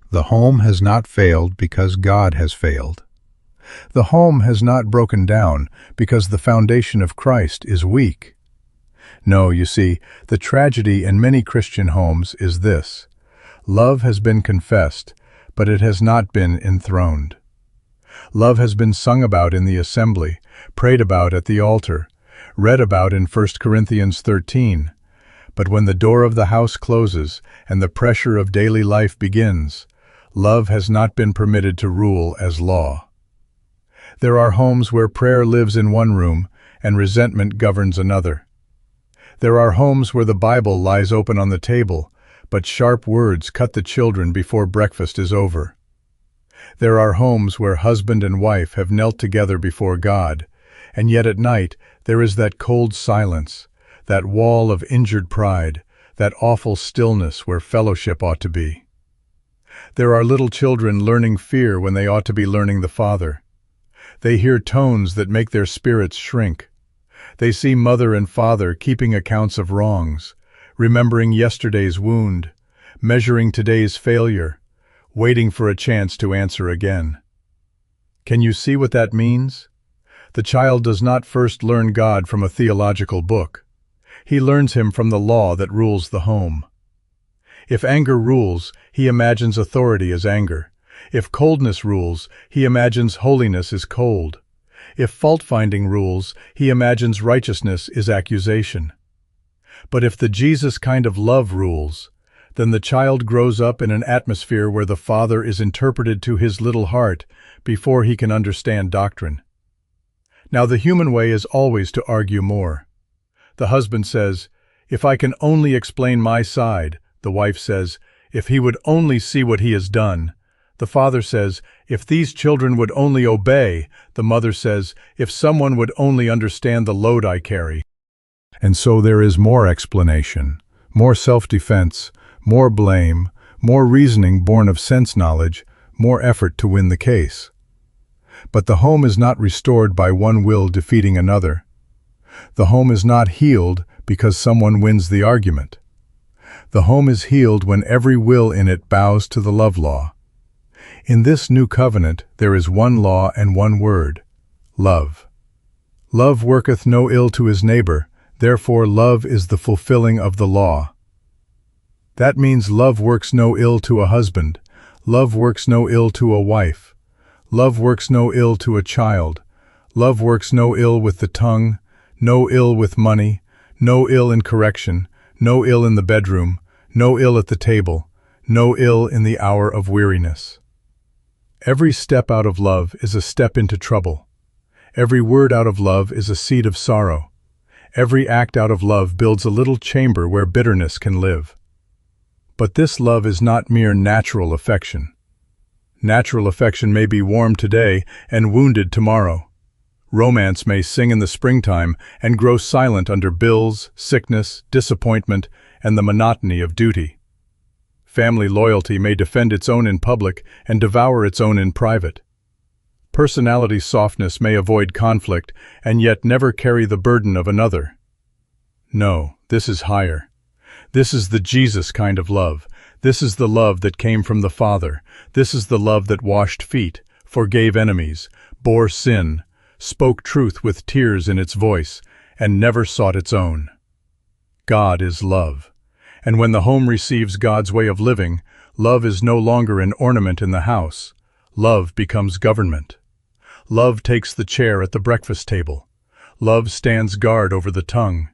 The home has not failed because God has failed. The home has not broken down because the foundation of Christ is weak. No, you see, the tragedy in many Christian homes is this: love has been confessed, but it has not been enthroned. Love has been sung about in the assembly, prayed about at the altar, read about in 1 Corinthians 13. But when the door of the house closes and the pressure of daily life begins, love has not been permitted to rule as law. There are homes where prayer lives in one room and resentment governs another. There are homes where the Bible lies open on the table, but sharp words cut the children before breakfast is over. There are homes where husband and wife have knelt together before God, and yet at night there is that cold silence, that wall of injured pride, that awful stillness where fellowship ought to be. There are little children learning fear when they ought to be learning the Father. They hear tones that make their spirits shrink. They see mother and father keeping accounts of wrongs, remembering yesterday's wound, measuring today's failure, waiting for a chance to answer again. Can you see what that means? The child does not first learn God from a theological book. He learns him from the law that rules the home. If anger rules, he imagines authority as anger. If coldness rules, he imagines holiness is cold. If fault-finding rules, he imagines righteousness is accusation. But if the Jesus kind of love rules, then the child grows up in an atmosphere where the Father is interpreted to his little heart before he can understand doctrine. Now the human way is always to argue more. The husband says, "If I can only explain my side," the wife says, "If he would only see what he has done." The father says, "If these children would only obey." The mother says, "If someone would only understand the load I carry." And so there is more explanation, more self-defense, more blame, more reasoning born of sense knowledge, more effort to win the case. But the home is not restored by one will defeating another. The home is not healed because someone wins the argument. The home is healed when every will in it bows to the love law. In this new covenant there is one law and one word: love. Love worketh no ill to his neighbor, therefore love is the fulfilling of the law. That means love works no ill to a husband, love works no ill to a wife, love works no ill to a child, love works no ill with the tongue, no ill with money, no ill in correction, no ill in the bedroom, no ill at the table, no ill in the hour of weariness. Every step out of love is a step into trouble. Every word out of love is a seed of sorrow. Every act out of love builds a little chamber where bitterness can live. But this love is not mere natural affection. Natural affection may be warm today and wounded tomorrow. Romance may sing in the springtime and grow silent under bills, sickness, disappointment, and the monotony of duty. Family loyalty may defend its own in public and devour its own in private. Personality softness may avoid conflict and yet never carry the burden of another. No, this is higher. This is the Jesus kind of love. This is the love that came from the Father. This is the love that washed feet, forgave enemies, bore sin, spoke truth with tears in its voice, and never sought its own. God is love. And when the home receives God's way of living, love is no longer an ornament in the house. Love becomes government. Love takes the chair at the breakfast table. Love stands guard over the tongue.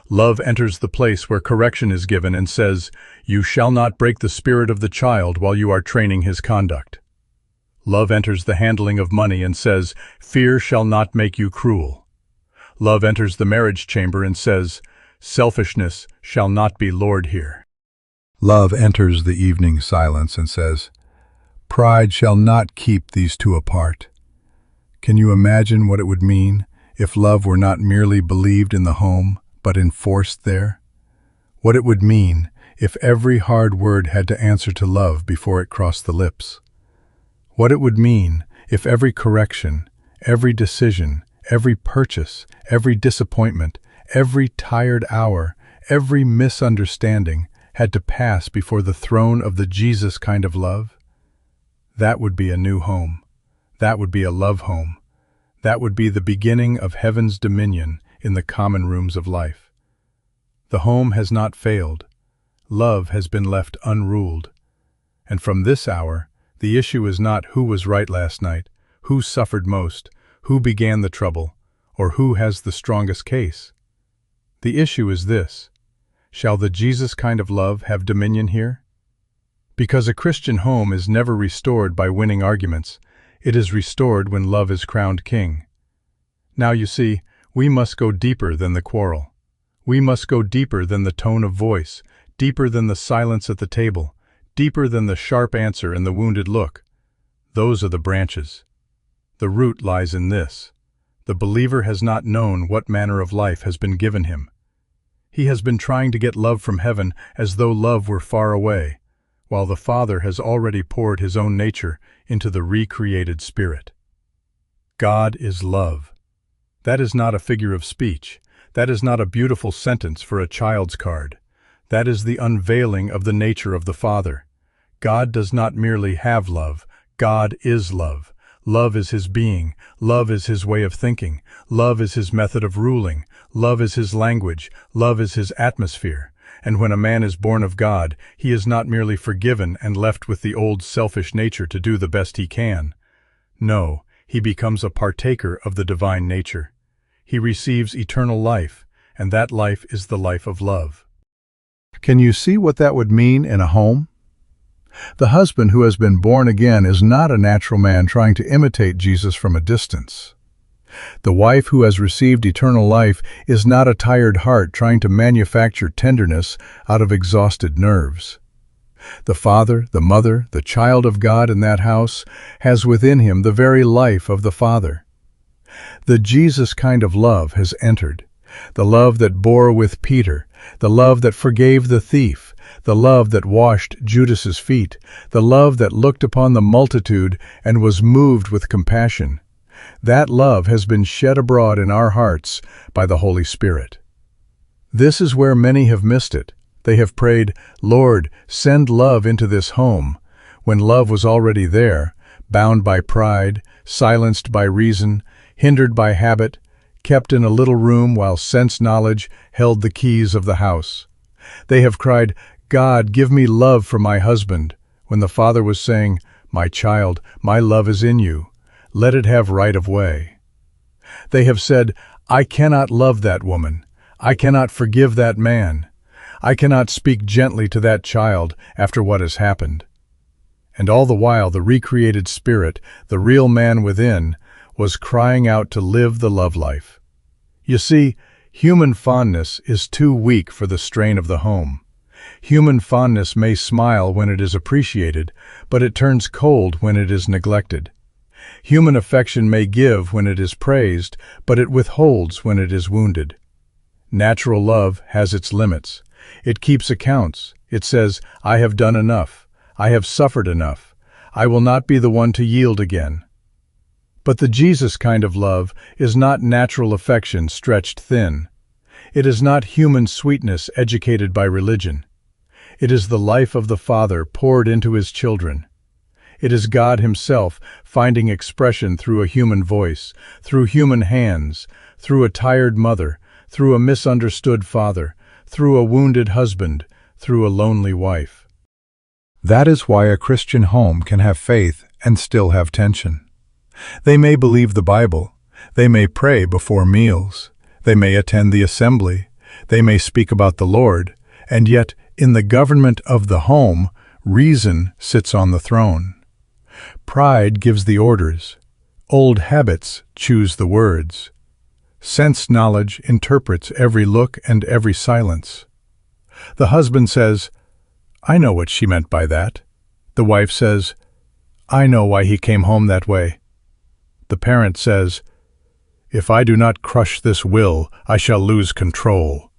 Love enters the place where correction is given and says, "You shall not break the spirit of the child while you are training his conduct." Love enters the handling of money and says, "Fear shall not make you cruel." Love enters the marriage chamber and says, "Selfishness shall not be Lord here." Love enters the evening silence and says, "Pride shall not keep these two apart." Can you imagine what it would mean if love were not merely believed in the home, but enforced there? What it would mean if every hard word had to answer to love before it crossed the lips? What it would mean if every correction, every decision, every purchase, every disappointment, every tired hour, every misunderstanding had to pass before the throne of the Jesus kind of love? That would be a new home. That would be a love home. That would be the beginning of heaven's dominion in the common rooms of life. The home has not failed. Love has been left unruled. And from this hour, the issue is not who was right last night, who suffered most, who began the trouble, or who has the strongest case. The issue is this: shall the Jesus kind of love have dominion here? Because a Christian home is never restored by winning arguments. It is restored when love is crowned king. Now you see, we must go deeper than the quarrel. We must go deeper than the tone of voice, deeper than the silence at the table, deeper than the sharp answer and the wounded look. Those are the branches. The root lies in this: the believer has not known what manner of life has been given him. He has been trying to get love from heaven as though love were far away, while the Father has already poured his own nature into the recreated spirit. God is love. That is not a figure of speech. That is not a beautiful sentence for a child's card. That is the unveiling of the nature of the Father. God does not merely have love. God is love. Love is his being. Love is his way of thinking. Love is his method of ruling. Love is his language. Love is his atmosphere. And when a man is born of God, he is not merely forgiven and left with the old selfish nature to do the best he can. No, he becomes a partaker of the divine nature. He receives eternal life, and that life is the life of love. Can you see what that would mean in a home? The husband who has been born again is not a natural man trying to imitate Jesus from a distance. The wife who has received eternal life is not a tired heart trying to manufacture tenderness out of exhausted nerves. The father, the mother, the child of God in that house has within him the very life of the Father. The Jesus kind of love has entered. The love that bore with Peter, the love that forgave the thief, the love that washed Judas's feet, the love that looked upon the multitude and was moved with compassion. That love has been shed abroad in our hearts by the Holy Spirit. This is where many have missed it. They have prayed, "Lord, send love into this home," when love was already there, bound by pride, silenced by reason, hindered by habit, kept in a little room while sense knowledge held the keys of the house. They have cried, "God, give me love for my husband," when the Father was saying, "My child, my love is in you. Let it have right of way." They have said, "I cannot love that woman. I cannot forgive that man. I cannot speak gently to that child after what has happened." And all the while the recreated spirit, the real man within, was crying out to live the love life. You see, human fondness is too weak for the strain of the home. Human fondness may smile when it is appreciated, but it turns cold when it is neglected. Human affection may give when it is praised, but it withholds when it is wounded. Natural love has its limits. It keeps accounts. It says, "I have done enough. I have suffered enough. I will not be the one to yield again." But the Jesus kind of love is not natural affection stretched thin. It is not human sweetness educated by religion. It is the life of the Father poured into his children. It is God himself finding expression through a human voice, through human hands, through a tired mother, through a misunderstood father, through a wounded husband, through a lonely wife. That is why a Christian home can have faith and still have tension. They may believe the Bible, they may pray before meals, they may attend the assembly, they may speak about the Lord, and yet, in the government of the home, reason sits on the throne. Pride gives the orders. Old habits choose the words. Sense knowledge interprets every look and every silence. The husband says, "I know what she meant by that." The wife says, "I know why he came home that way." The parent says, "If I do not crush this will, I shall lose control."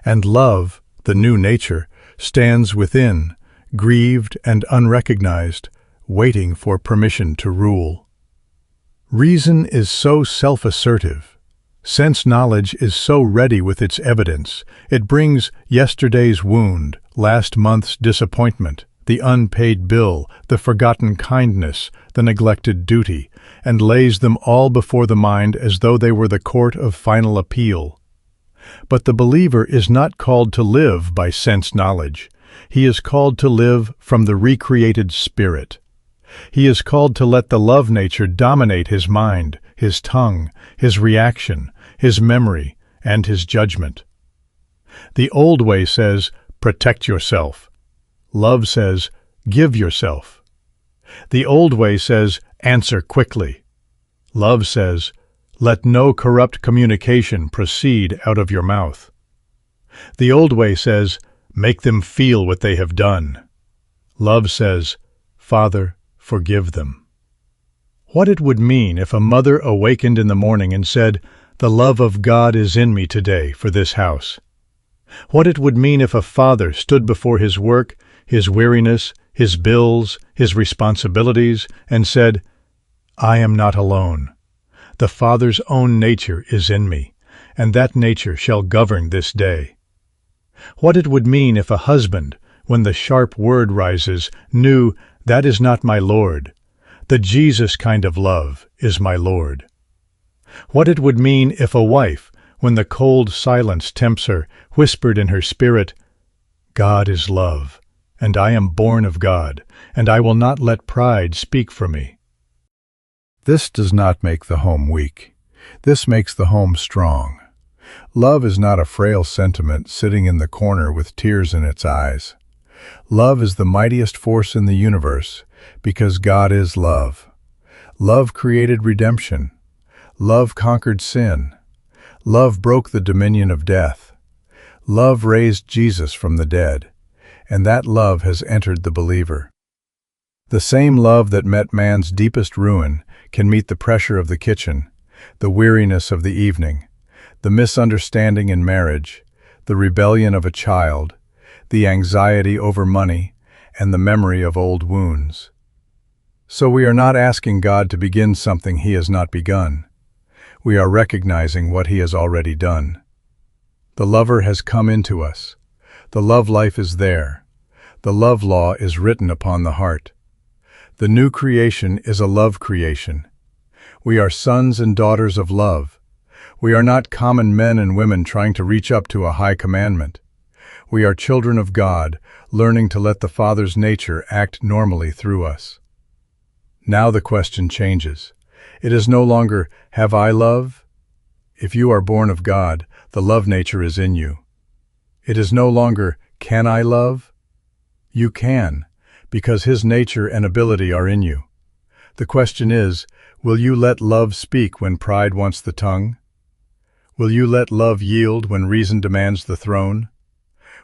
And love, the new nature, stands within, grieved and unrecognized, waiting for permission to rule. Reason is so self-assertive. Sense knowledge is so ready with its evidence. It brings yesterday's wound, last month's disappointment, the unpaid bill, the forgotten kindness, the neglected duty, and lays them all before the mind as though they were the court of final appeal. But the believer is not called to live by sense knowledge. He is called to live from the recreated spirit. He is called to let the love nature dominate his mind, his tongue, his reaction, his memory, and his judgment. The old way says, protect yourself. Love says, give yourself. The old way says, answer quickly. Love says, let no corrupt communication proceed out of your mouth. The old way says, make them feel what they have done. Love says, Father, forgive them. What it would mean if a mother awakened in the morning and said, the love of God is in me today for this house. What it would mean if a father stood before his work, his weariness, his bills, his responsibilities, and said, I am not alone. The Father's own nature is in me, and that nature shall govern this day. What it would mean if a husband, when the sharp word rises, knew, that is not my Lord. The Jesus kind of love is my Lord. What it would mean if a wife, when the cold silence tempts her, whispered in her spirit, God is love, and I am born of God, and I will not let pride speak for me. This does not make the home weak. This makes the home strong. Love is not a frail sentiment sitting in the corner with tears in its eyes. Love is the mightiest force in the universe, because God is love. Love created redemption. Love conquered sin. Love broke the dominion of death. Love raised Jesus from the dead, and that love has entered the believer. The same love that met man's deepest ruin can meet the pressure of the kitchen, the weariness of the evening, the misunderstanding in marriage, the rebellion of a child, the anxiety over money, and the memory of old wounds. So we are not asking God to begin something He has not begun. We are recognizing what He has already done. The lover has come into us. The love life is there. The love law is written upon the heart. The new creation is a love creation. We are sons and daughters of love. We are not common men and women trying to reach up to a high commandment. We are children of God, learning to let the Father's nature act normally through us. Now the question changes. It is no longer, have I love? If you are born of God, the love nature is in you. It is no longer, can I love? You can, because His nature and ability are in you. The question is, will you let love speak when pride wants the tongue? Will you let love yield when reason demands the throne?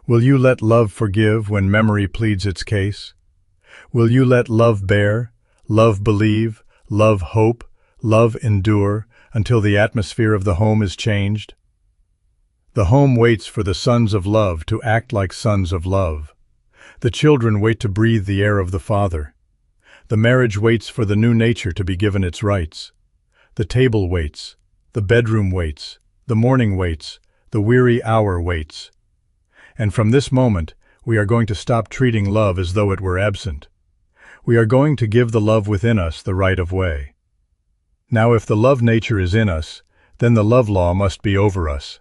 Will you let love forgive when memory pleads its case? Will you let love bear, love believe, love hope, love endure, until the atmosphere of the home is changed? The home waits for the sons of love to act like sons of love. The children wait to breathe the air of the Father. The marriage waits for the new nature to be given its rights. The table waits. The bedroom waits. The morning waits. The weary hour waits. And from this moment, we are going to stop treating love as though it were absent. We are going to give the love within us the right of way. Now, if the love nature is in us, then the love law must be over us.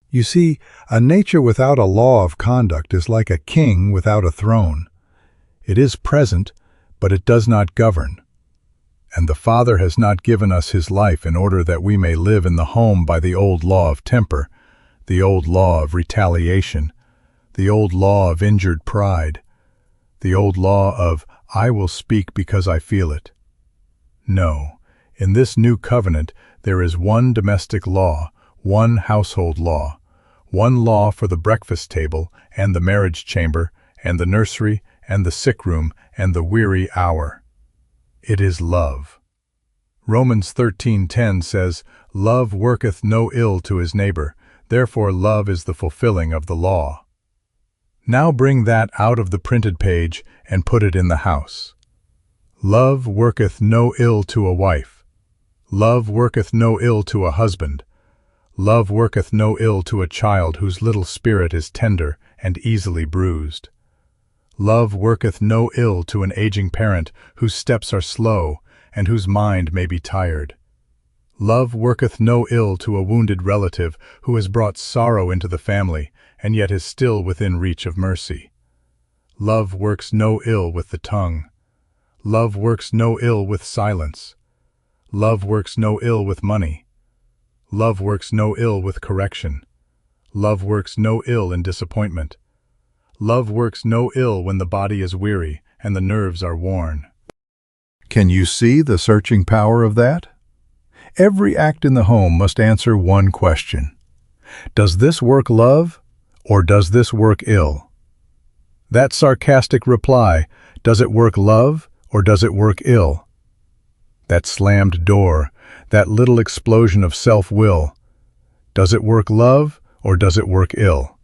You see, a nature without a law of conduct is like a king without a throne. It is present, but it does not govern. And the Father has not given us His life in order that we may live in the home by the old law of temper, the old law of retaliation, the old law of injured pride, the old law of, I will speak because I feel it. No, in this new covenant there is one domestic law, one household law, one law for the breakfast table and the marriage chamber and the nursery and the sick room and the weary hour. It is love. Romans 13:10 says, Love worketh no ill to his neighbor, therefore love is the fulfilling of the law. Now bring that out of the printed page and put it in the house. Love worketh no ill to a wife. Love worketh no ill to a husband. Love worketh no ill to a child whose little spirit is tender and easily bruised. Love worketh no ill to an aging parent whose steps are slow and whose mind may be tired. Love worketh no ill to a wounded relative who has brought sorrow into the family and yet is still within reach of mercy. Love works no ill with the tongue. Love works no ill with silence. Love works no ill with money. Love works no ill with correction. Love works no ill in disappointment. Love works no ill when the body is weary and the nerves are worn. Can you see the searching power of that? Every act in the home must answer one question. Does this work love, or does this work ill? That sarcastic reply, does it work love, or does it work ill? That slammed door, that little explosion of self-will, does it work love, or does it work ill?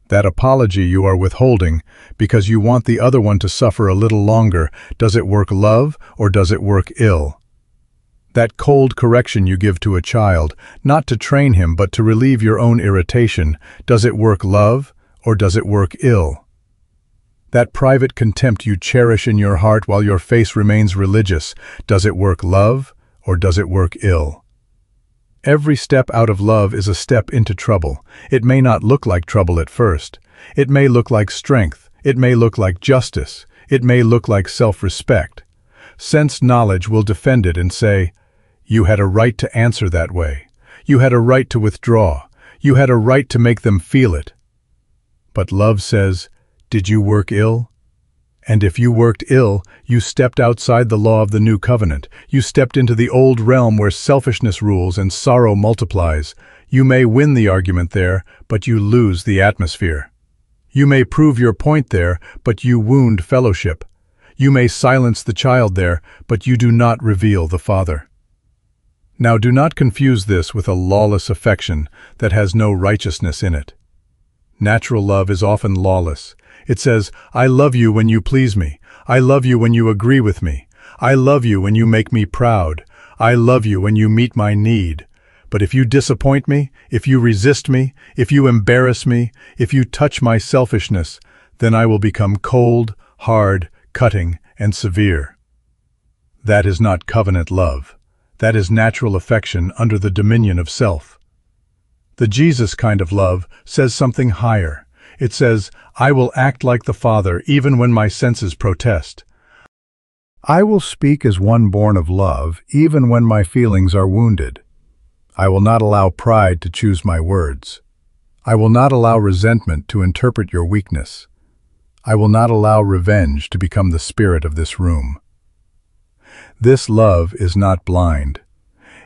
That apology you are withholding because you want the other one to suffer a little longer, does it work love, or does it work ill? That cold correction you give to a child, not to train him but to relieve your own irritation, does it work love, or does it work ill? That private contempt you cherish in your heart while your face remains religious, does it work love, or does it work ill? Every step out of love is a step into trouble. It may not look like trouble at first. It may look like strength. It may look like justice. It may look like self-respect. Sense knowledge will defend it and say, you had a right to answer that way. You had a right to withdraw. You had a right to make them feel it. But love says, did you work ill? And if you worked ill, you stepped outside the law of the new covenant. You stepped into the old realm where selfishness rules and sorrow multiplies. You may win the argument there, but you lose the atmosphere. You may prove your point there, but you wound fellowship. You may silence the child there, but you do not reveal the Father. Now do not confuse this with a lawless affection that has no righteousness in it. Natural love is often lawless. It says, I love you when you please me. I love you when you agree with me. I love you when you make me proud. I love you when you meet my need. But if you disappoint me, if you resist me, if you embarrass me, if you touch my selfishness, then I will become cold, hard, cutting, and severe. That is not covenant love. That is natural affection under the dominion of self. The Jesus kind of love says something higher. It says, I will act like the Father even when my senses protest. I will speak as one born of love even when my feelings are wounded. I will not allow pride to choose my words. I will not allow resentment to interpret your weakness. I will not allow revenge to become the spirit of this room. This love is not blind.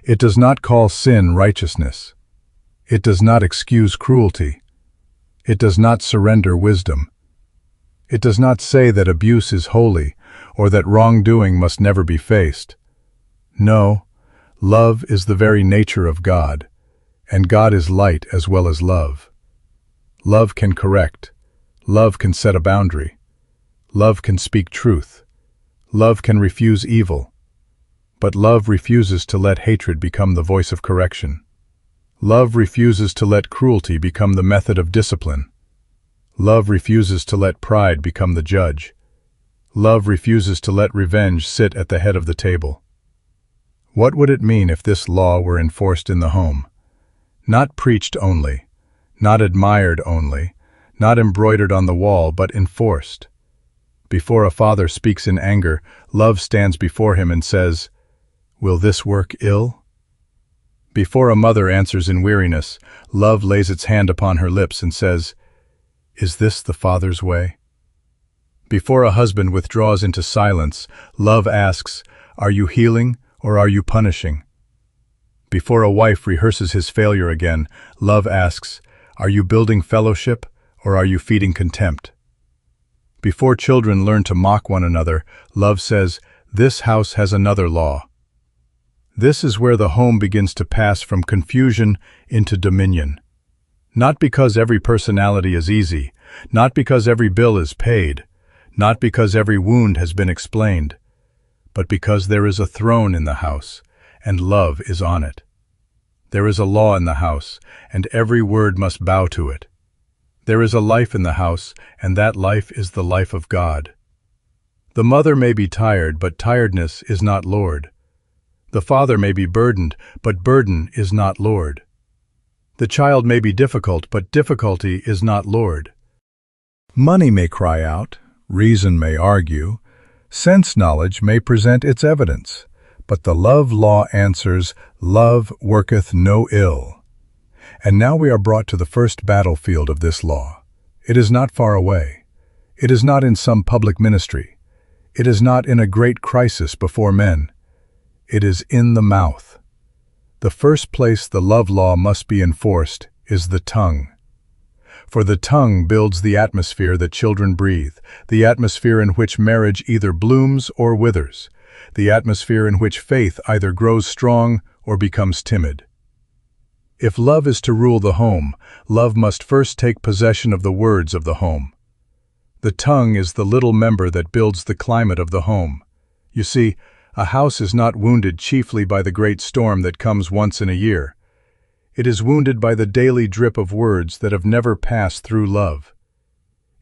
It does not call sin righteousness. It does not excuse cruelty. It does not surrender wisdom. It does not say that abuse is holy or that wrongdoing must never be faced. No, love is the very nature of God, and God is light as well as love. Love can correct. Love can set a boundary. Love can speak truth. Love can refuse evil. But love refuses to let hatred become the voice of correction. Love refuses to let cruelty become the method of discipline. Love refuses to let pride become the judge. Love refuses to let revenge sit at the head of the table. What would it mean if this law were enforced in the home? Not preached only, not admired only, not embroidered on the wall, but enforced. Before a father speaks in anger, love stands before him and says, will this work ill? Before a mother answers in weariness, love lays its hand upon her lips and says, is this the Father's way? Before a husband withdraws into silence, love asks, are you healing or are you punishing? Before a wife rehearses his failure again, love asks, are you building fellowship or are you feeding contempt? Before children learn to mock one another, love says, this house has another law. This is where the home begins to pass from confusion into dominion. Not because every personality is easy, not because every bill is paid, not because every wound has been explained, but because there is a throne in the house, and love is on it. There is a law in the house, and every word must bow to it. There is a life in the house, and that life is the life of God. The mother may be tired, but tiredness is not Lord. The father may be burdened, but burden is not Lord. The child may be difficult, but difficulty is not Lord. Money may cry out, reason may argue, sense knowledge may present its evidence, but the love law answers, love worketh no ill. And now we are brought to the first battlefield of this law. It is not far away. It is not in some public ministry. It is not in a great crisis before men. It is in the mouth. The first place the love law must be enforced is the tongue. For the tongue builds the atmosphere that children breathe, the atmosphere in which marriage either blooms or withers, the atmosphere in which faith either grows strong or becomes timid. If love is to rule the home, love must first take possession of the words of the home. The tongue is the little member that builds the climate of the home. You see, a house is not wounded chiefly by the great storm that comes once in a year. It is wounded by the daily drip of words that have never passed through love.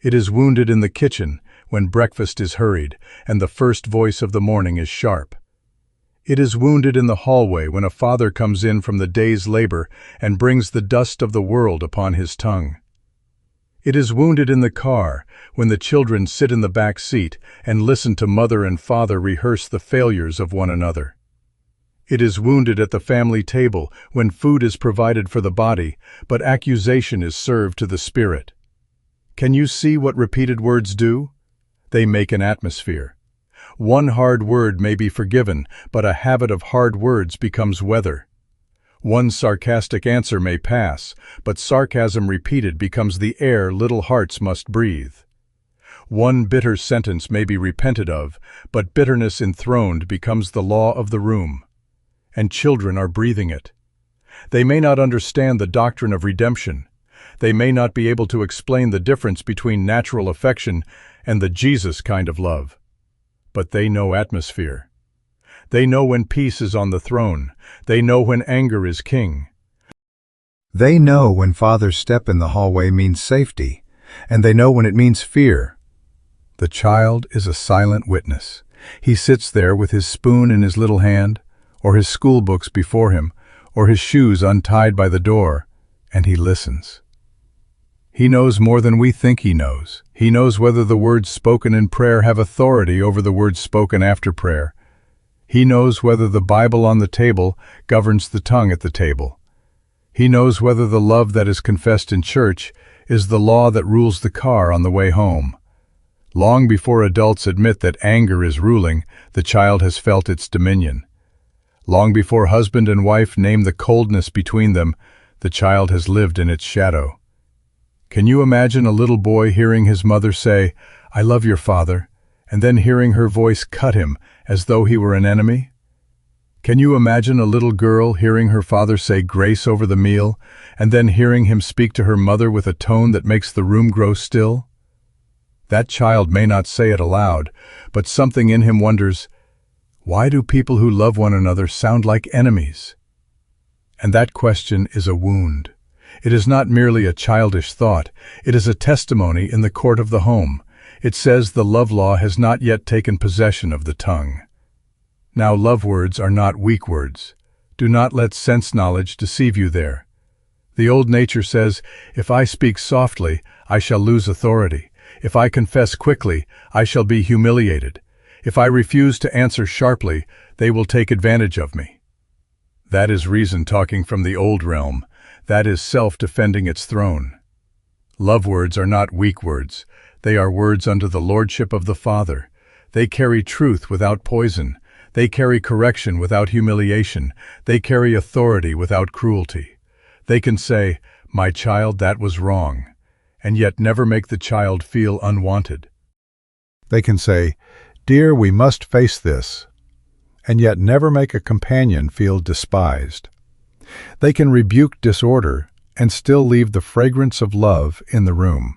It is wounded in the kitchen when breakfast is hurried and the first voice of the morning is sharp. It is wounded in the hallway when a father comes in from the day's labor and brings the dust of the world upon his tongue. It is wounded in the car when the children sit in the back seat and listen to mother and father rehearse the failures of one another. It is wounded at the family table when food is provided for the body, but accusation is served to the spirit. Can you see what repeated words do? They make an atmosphere. One hard word may be forgiven, but a habit of hard words becomes weather. One sarcastic answer may pass, but sarcasm repeated becomes the air little hearts must breathe. One bitter sentence may be repented of, but bitterness enthroned becomes the law of the room. And children are breathing it. They may not understand the doctrine of redemption. They may not be able to explain the difference between natural affection and the Jesus kind of love. But they know atmosphere. They know when peace is on the throne. They know when anger is king. They know when father's step in the hallway means safety, and they know when it means fear. The child is a silent witness. He sits there with his spoon in his little hand, or his school books before him, or his shoes untied by the door, and he listens. He knows more than we think he knows. He knows whether the words spoken in prayer have authority over the words spoken after prayer. He knows whether the Bible on the table governs the tongue at the table. He knows whether the love that is confessed in church is the law that rules the car on the way home. Long before adults admit that anger is ruling, the child has felt its dominion. Long before husband and wife name the coldness between them, the child has lived in its shadow. Can you imagine a little boy hearing his mother say, "I love your father," and then hearing her voice cut him as though he were an enemy? Can you imagine a little girl hearing her father say grace over the meal, and then hearing him speak to her mother with a tone that makes the room grow still? That child may not say it aloud, but something in him wonders, why do people who love one another sound like enemies? And that question is a wound. It is not merely a childish thought, it is a testimony in the court of the home. It says the love law has not yet taken possession of the tongue. Now love words are not weak words. Do not let sense knowledge deceive you there. The old nature says, if I speak softly, I shall lose authority. If I confess quickly, I shall be humiliated. If I refuse to answer sharply, they will take advantage of me. That is reason talking from the old realm. That is self defending its throne. Love words are not weak words. They are words under the lordship of the Father. They carry truth without poison. They carry correction without humiliation. They carry authority without cruelty. They can say, "My child, that was wrong," and yet never make the child feel unwanted. They can say, "Dear, we must face this," and yet never make a companion feel despised. They can rebuke disorder and still leave the fragrance of love in the room.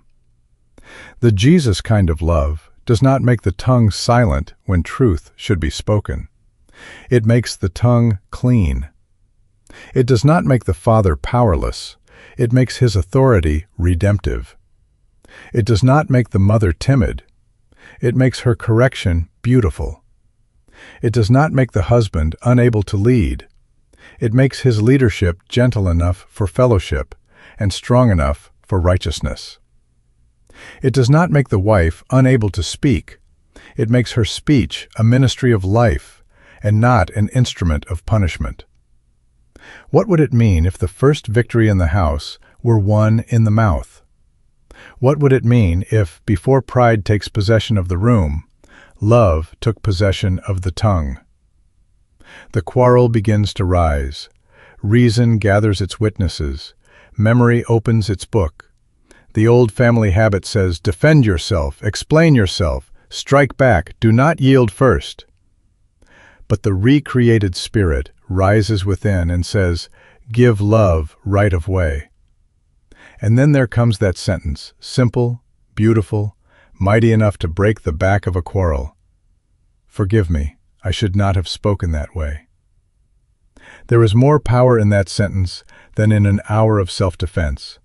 The Jesus kind of love does not make the tongue silent when truth should be spoken. It makes the tongue clean. It does not make the Father powerless. It makes his authority redemptive. It does not make the mother timid. It makes her correction beautiful. It does not make the husband unable to lead. It makes his leadership gentle enough for fellowship and strong enough for righteousness. It does not make the wife unable to speak. It makes her speech a ministry of life and not an instrument of punishment. What would it mean if the first victory in the house were won in the mouth? What would it mean if, before pride takes possession of the room, love took possession of the tongue? The quarrel begins to rise. Reason gathers its witnesses. Memory opens its book. The old family habit says, defend yourself, explain yourself, strike back, do not yield first. But the recreated spirit rises within and says, give love right of way. And then there comes that sentence, simple, beautiful, mighty enough to break the back of a quarrel. Forgive me, I should not have spoken that way. There is more power in that sentence than in an hour of self-defense.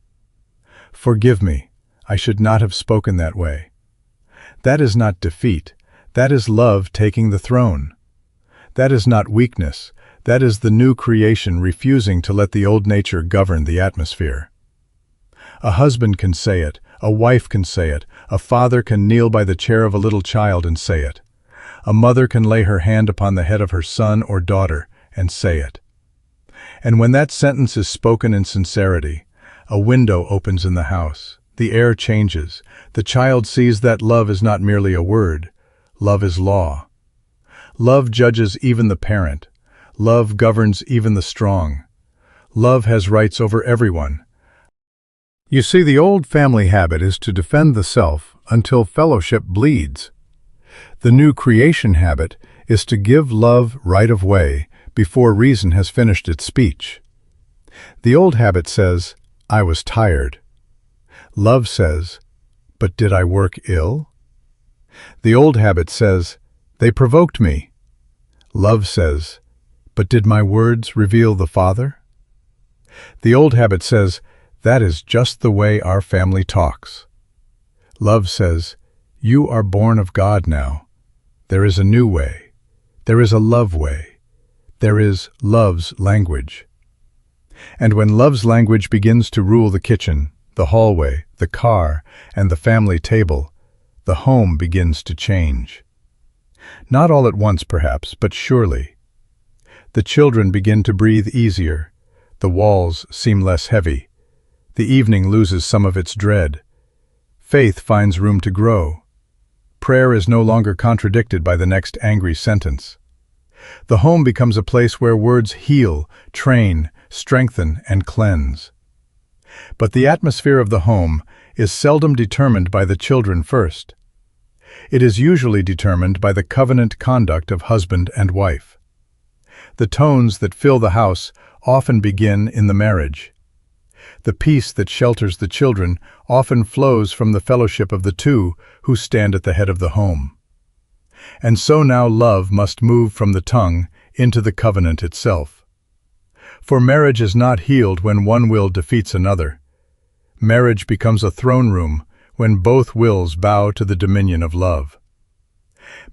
Forgive me, I should not have spoken that way. That is not defeat, that is love taking the throne. That is not weakness, that is the new creation refusing to let the old nature govern the atmosphere. A husband can say it, a wife can say it, a father can kneel by the chair of a little child and say it. A mother can lay her hand upon the head of her son or daughter and say it. And when that sentence is spoken in sincerity, a window opens in the house, the air changes, the child sees that love is not merely a word, love is law. Love judges even the parent. Love governs even the strong. Love has rights over everyone. You see, the old family habit is to defend the self until fellowship bleeds. The new creation habit is to give love right of way before reason has finished its speech. The old habit says, I was tired. Love says, but did I work ill? The old habit says, they provoked me. Love says, but did my words reveal the Father? The old habit says, that is just the way our family talks. Love says, you are born of God now. There is a new way. There is a love way. There is love's language. And when love's language begins to rule the kitchen, the hallway, the car, and the family table, the home begins to change. Not all at once, perhaps, but surely. The children begin to breathe easier. The walls seem less heavy. The evening loses some of its dread. Faith finds room to grow. Prayer is no longer contradicted by the next angry sentence. The home becomes a place where words heal, train, strengthen, and cleanse. But the atmosphere of the home is seldom determined by the children first. It is usually determined by the covenant conduct of husband and wife. The tones that fill the house often begin in the marriage. The peace that shelters the children often flows from the fellowship of the two who stand at the head of the home. And so now love must move from the tongue into the covenant itself. For marriage is not healed when one will defeats another. Marriage becomes a throne room when both wills bow to the dominion of love.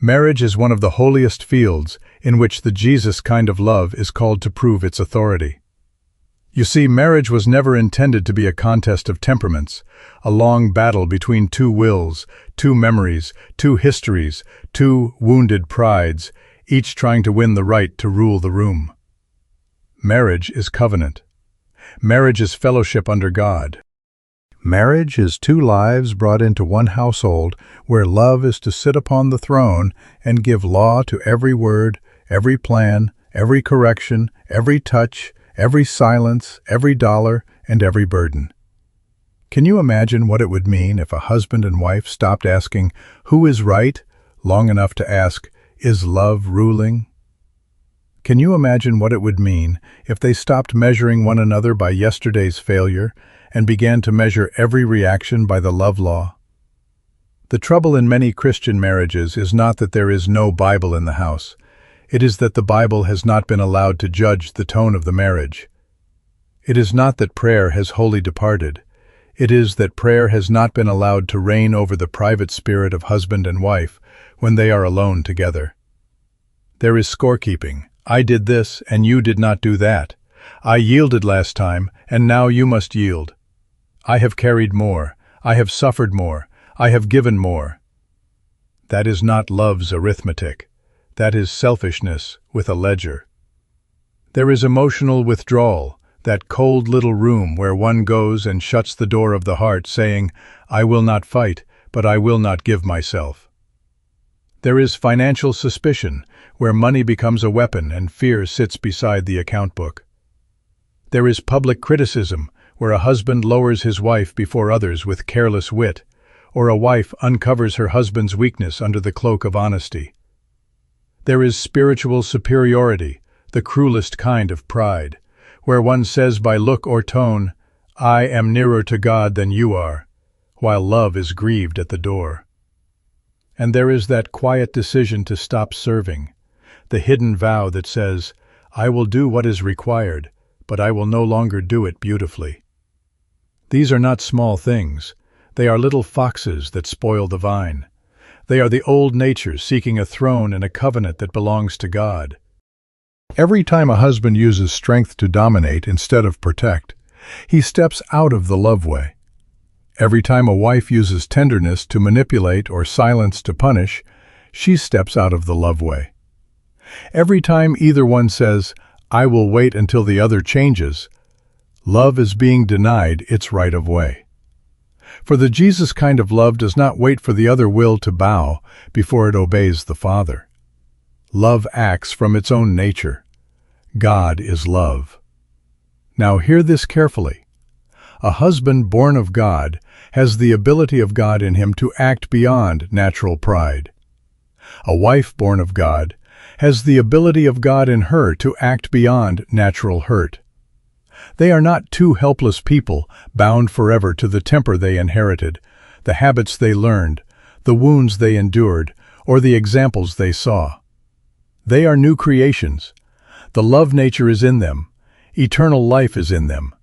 Marriage is one of the holiest fields in which the Jesus kind of love is called to prove its authority. You see, marriage was never intended to be a contest of temperaments, a long battle between two wills, two memories, two histories, two wounded prides, each trying to win the right to rule the room. Marriage is covenant. Marriage is fellowship under God. Marriage is two lives brought into one household where love is to sit upon the throne and give law to every word, every plan, every correction, every touch, every silence, every dollar, and every burden. Can you imagine what it would mean if a husband and wife stopped asking, who is right, long enough to ask, is love ruling? Can you imagine what it would mean if they stopped measuring one another by yesterday's failure and began to measure every reaction by the love law? The trouble in many Christian marriages is not that there is no Bible in the house. It is that the Bible has not been allowed to judge the tone of the marriage. It is not that prayer has wholly departed. It is that prayer has not been allowed to reign over the private spirit of husband and wife when they are alone together. There is scorekeeping. I did this, and you did not do that. I yielded last time, and now you must yield. I have carried more. I have suffered more. I have given more. That is not love's arithmetic. That is selfishness with a ledger. There is emotional withdrawal, that cold little room where one goes and shuts the door of the heart, saying, I will not fight, but I will not give myself. There is financial suspicion, where money becomes a weapon and fear sits beside the account book. There is public criticism, where a husband lowers his wife before others with careless wit, or a wife uncovers her husband's weakness under the cloak of honesty. There is spiritual superiority, the cruelest kind of pride, where one says by look or tone, I am nearer to God than you are, while love is grieved at the door. And there is that quiet decision to stop serving, the hidden vow that says, I will do what is required, but I will no longer do it beautifully. These are not small things. They are little foxes that spoil the vine. They are the old nature seeking a throne and a covenant that belongs to God. Every time a husband uses strength to dominate instead of protect, he steps out of the love way. Every time a wife uses tenderness to manipulate or silence to punish, she steps out of the love way. Every time either one says, I will wait until the other changes, love is being denied its right of way. For the Jesus kind of love does not wait for the other will to bow before it obeys the Father. Love acts from its own nature. God is love. Now hear this carefully. A husband born of God has the ability of God in him to act beyond natural pride. A wife born of God has the ability of God in her to act beyond natural hurt. They are not two helpless people bound forever to the temper they inherited, the habits they learned, the wounds they endured, or the examples they saw. They are new creations. The love nature is in them. Eternal life is in them.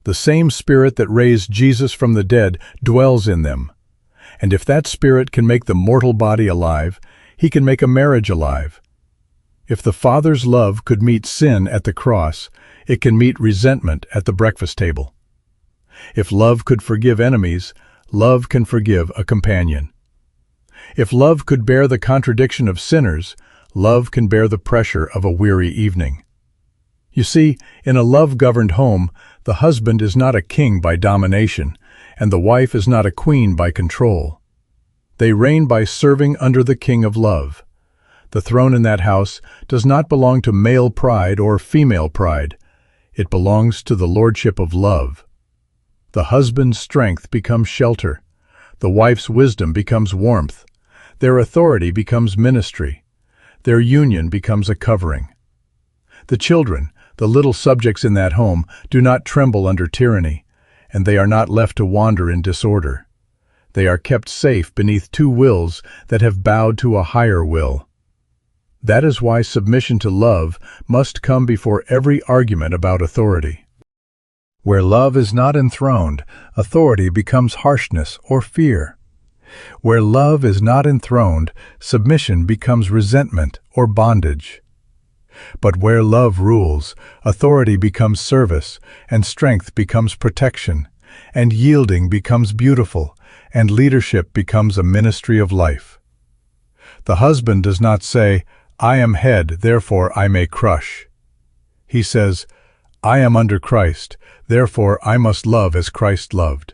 The same Spirit that raised Jesus from the dead dwells in them. And if that Spirit can make the mortal body alive, He can make a marriage alive. If the Father's love could meet sin at the cross, it can meet resentment at the breakfast table. If love could forgive enemies, love can forgive a companion. If love could bear the contradiction of sinners, love can bear the pressure of a weary evening. You see, in a love-governed home, the husband is not a king by domination, and the wife is not a queen by control. They reign by serving under the King of love. The throne in that house does not belong to male pride or female pride. It belongs to the lordship of love. The husband's strength becomes shelter. The wife's wisdom becomes warmth. Their authority becomes ministry. Their union becomes a covering. The children, the little subjects in that home, do not tremble under tyranny, and they are not left to wander in disorder. They are kept safe beneath two wills that have bowed to a higher will. That is why submission to love must come before every argument about authority. Where love is not enthroned, authority becomes harshness or fear. Where love is not enthroned, submission becomes resentment or bondage. But where love rules, authority becomes service, and strength becomes protection, and yielding becomes beautiful, and leadership becomes a ministry of life. The husband does not say, I am head, therefore I may crush. He says, I am under Christ, therefore I must love as Christ loved.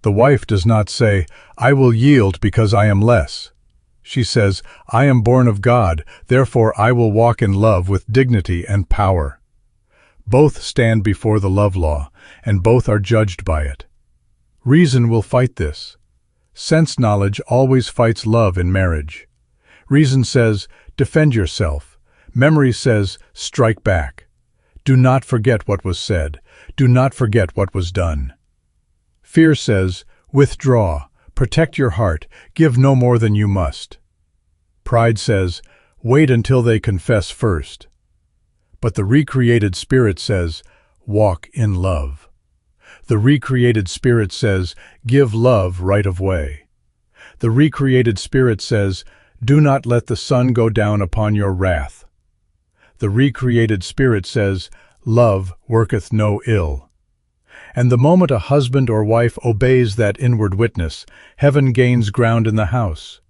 The wife does not say, I will yield because I am less. She says, I am born of God, therefore I will walk in love with dignity and power. Both stand before the love law, and both are judged by it. Reason will fight this. Sense knowledge always fights love in marriage. Reason says, defend yourself. Memory says, strike back. Do not forget what was said. Do not forget what was done. Fear says, withdraw. Protect your heart. Give no more than you must. Pride says, wait until they confess first. But the recreated spirit says, walk in love. The recreated spirit says, give love right of way. The recreated spirit says, do not let the sun go down upon your wrath. The recreated spirit says, love worketh no ill. And the moment a husband or wife obeys that inward witness, heaven gains ground in the house.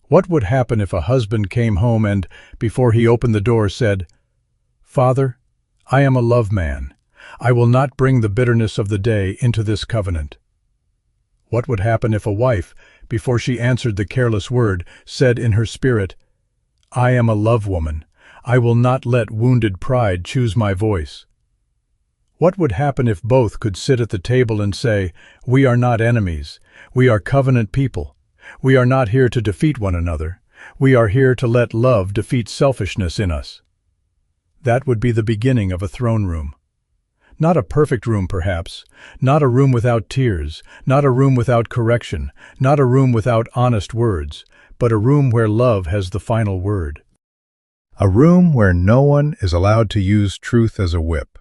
What would happen if a husband came home and, before he opened the door, said, Father, I am a love man. I will not bring the bitterness of the day into this covenant. What would happen if a wife, before she answered the careless word, said in her spirit, I am a love woman. I will not let wounded pride choose my voice. What would happen if both could sit at the table and say, we are not enemies, we are covenant people. We are not here to defeat one another. We are here to let love defeat selfishness in us. That would be the beginning of a throne room. Not a perfect room, perhaps, not a room without tears, not a room without correction, not a room without honest words, but a room where love has the final word. A room where no one is allowed to use truth as a whip.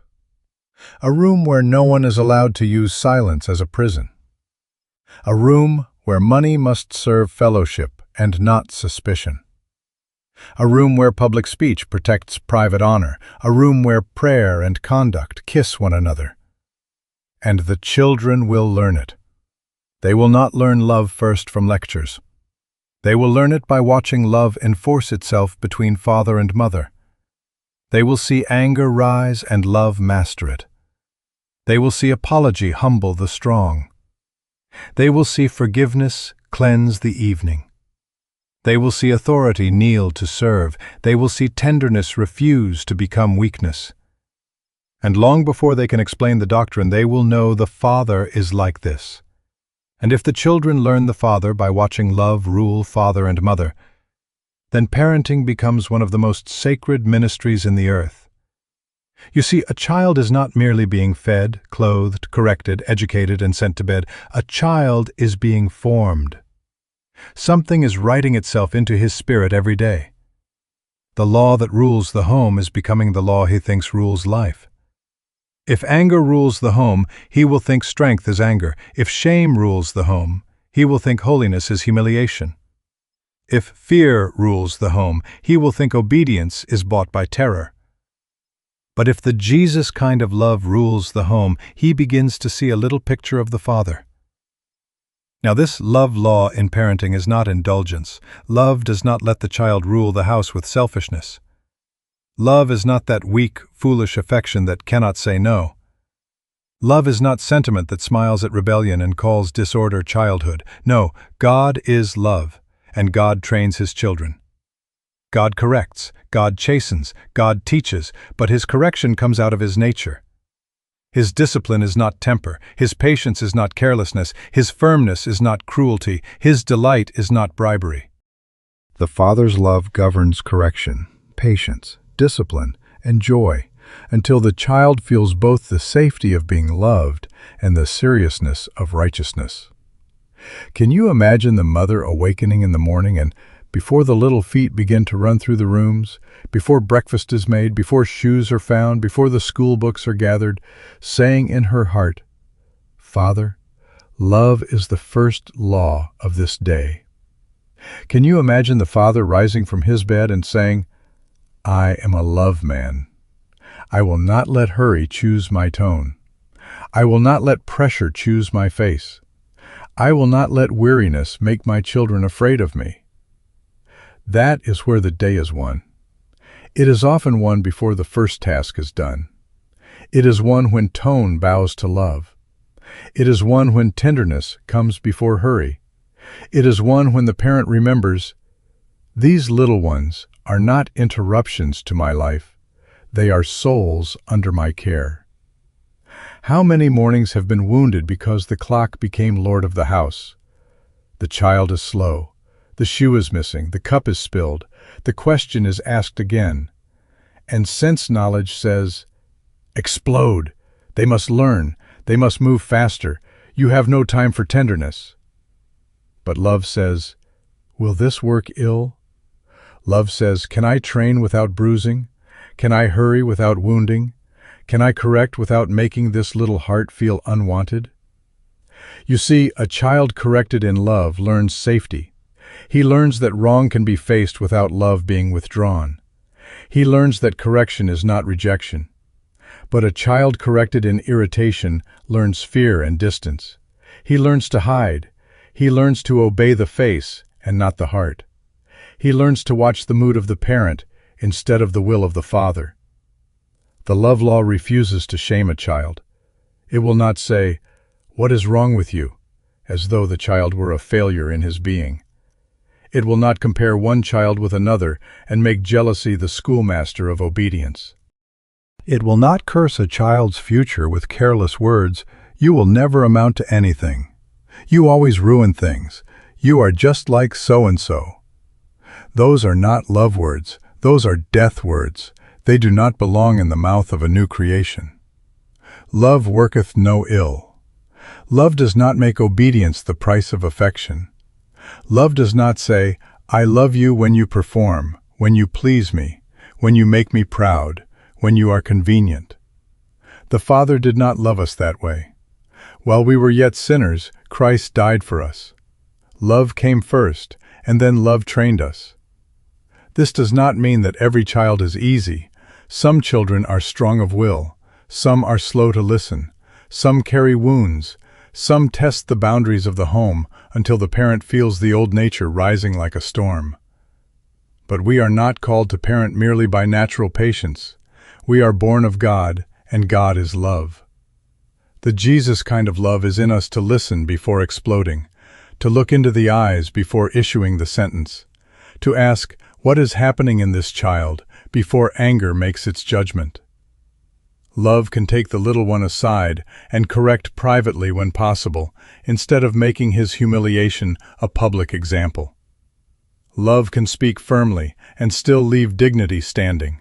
A room where no one is allowed to use silence as a prison. A room where money must serve fellowship and not suspicion. A room where public speech protects private honor. A room where prayer and conduct kiss one another. And the children will learn it. They will not learn love first from lectures. They will learn it by watching love enforce itself between father and mother. They will see anger rise and love master it. They will see apology humble the strong. They will see forgiveness cleanse the evening. They will see authority kneel to serve. They will see tenderness refuse to become weakness. And long before they can explain the doctrine, they will know the Father is like this. And if the children learn the Father by watching love rule father and mother, then parenting becomes one of the most sacred ministries in the earth. You see, a child is not merely being fed, clothed, corrected, educated, and sent to bed. A child is being formed. Something is writing itself into his spirit every day. The law that rules the home is becoming the law he thinks rules life. If anger rules the home, he will think strength is anger. If shame rules the home, he will think holiness is humiliation. If fear rules the home, he will think obedience is bought by terror. But if the Jesus kind of love rules the home, he begins to see a little picture of the Father. Now, this love law in parenting is not indulgence. Love does not let the child rule the house with selfishness. Love is not that weak, foolish affection that cannot say no. Love is not sentiment that smiles at rebellion and calls disorder childhood. No, God is love, and God trains his children. God corrects, God chastens, God teaches, but his correction comes out of his nature. His discipline is not temper, his patience is not carelessness, his firmness is not cruelty, his delight is not bribery. The Father's love governs correction, patience, discipline, and joy, until the child feels both the safety of being loved and the seriousness of righteousness. Can you imagine the mother awakening in the morning and before the little feet begin to run through the rooms, before breakfast is made, before shoes are found, before the school books are gathered, saying in her heart, Father, love is the first law of this day. Can you imagine the father rising from his bed and saying, I am a love man. I will not let hurry choose my tone. I will not let pressure choose my face. I will not let weariness make my children afraid of me. That is where the day is won. It is often won before the first task is done. It is won when tone bows to love. It is won when tenderness comes before hurry. It is won when the parent remembers, these little ones are not interruptions to my life. They are souls under my care. How many mornings have been wounded because the clock became lord of the house? The child is slow. The shoe is missing, the cup is spilled, the question is asked again. And sense knowledge says, explode, they must learn, they must move faster, you have no time for tenderness. But love says, will this work ill? Love says, can I train without bruising? Can I hurry without wounding? Can I correct without making this little heart feel unwanted? You see, a child corrected in love learns safety. He learns that wrong can be faced without love being withdrawn. He learns that correction is not rejection. But a child corrected in irritation learns fear and distance. He learns to hide. He learns to obey the face and not the heart. He learns to watch the mood of the parent instead of the will of the father. The love law refuses to shame a child. It will not say, "What is wrong with you?" as though the child were a failure in his being. It will not compare one child with another and make jealousy the schoolmaster of obedience. It will not curse a child's future with careless words, "You will never amount to anything. You always ruin things. You are just like so-and-so." Those are not love words. Those are death words. They do not belong in the mouth of a new creation. Love worketh no ill. Love does not make obedience the price of affection. Love does not say, "I love you when you perform, when you please me, when you make me proud, when you are convenient." The Father did not love us that way. While we were yet sinners, Christ died for us. Love came first, and then love trained us. This does not mean that every child is easy. Some children are strong of will, some are slow to listen, some carry wounds, some test the boundaries of the home until the parent feels the old nature rising like a storm. But we are not called to parent merely by natural patience. We are born of God, and God is love. The Jesus kind of love is in us to listen before exploding, to look into the eyes before issuing the sentence, to ask, "What is happening in this child?" before anger makes its judgment. Love can take the little one aside and correct privately when possible, instead of making his humiliation a public example. Love can speak firmly and still leave dignity standing.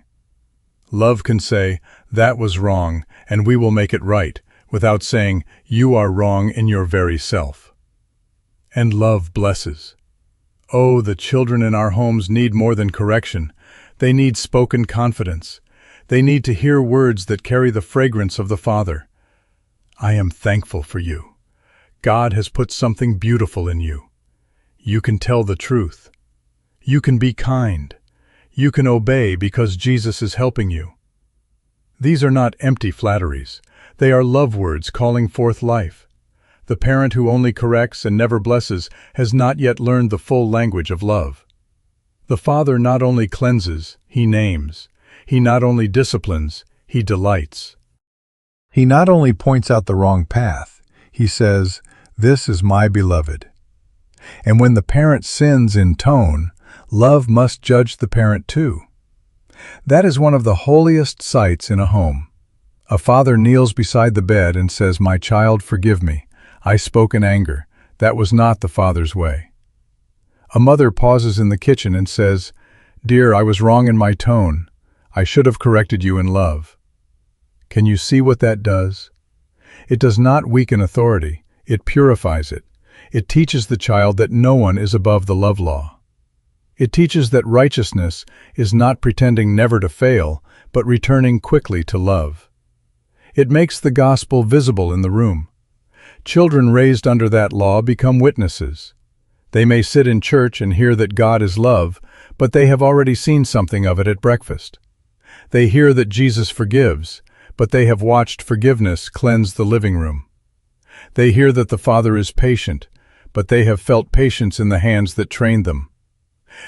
Love can say, "That was wrong, and we will make it right," without saying, "You are wrong in your very self." And love blesses. Oh, the children in our homes need more than correction. They need spoken confidence. They need to hear words that carry the fragrance of the Father. "I am thankful for you. God has put something beautiful in you. You can tell the truth. You can be kind. You can obey because Jesus is helping you." These are not empty flatteries. They are love words calling forth life. The parent who only corrects and never blesses has not yet learned the full language of love. The Father not only cleanses, He names. He not only disciplines, He delights. He not only points out the wrong path, He says, "This is my beloved." And when the parent sins in tone, love must judge the parent too. That is one of the holiest sights in a home. A father kneels beside the bed and says, "My child, forgive me. I spoke in anger. That was not the Father's way." A mother pauses in the kitchen and says, "Dear, I was wrong in my tone. I should have corrected you in love." Can you see what that does? It does not weaken authority. It purifies it. It teaches the child that no one is above the love law. It teaches that righteousness is not pretending never to fail, but returning quickly to love. It makes the gospel visible in the room. Children raised under that law become witnesses. They may sit in church and hear that God is love, but they have already seen something of it at breakfast. They hear that Jesus forgives, but they have watched forgiveness cleanse the living room. They hear that the Father is patient, but they have felt patience in the hands that trained them.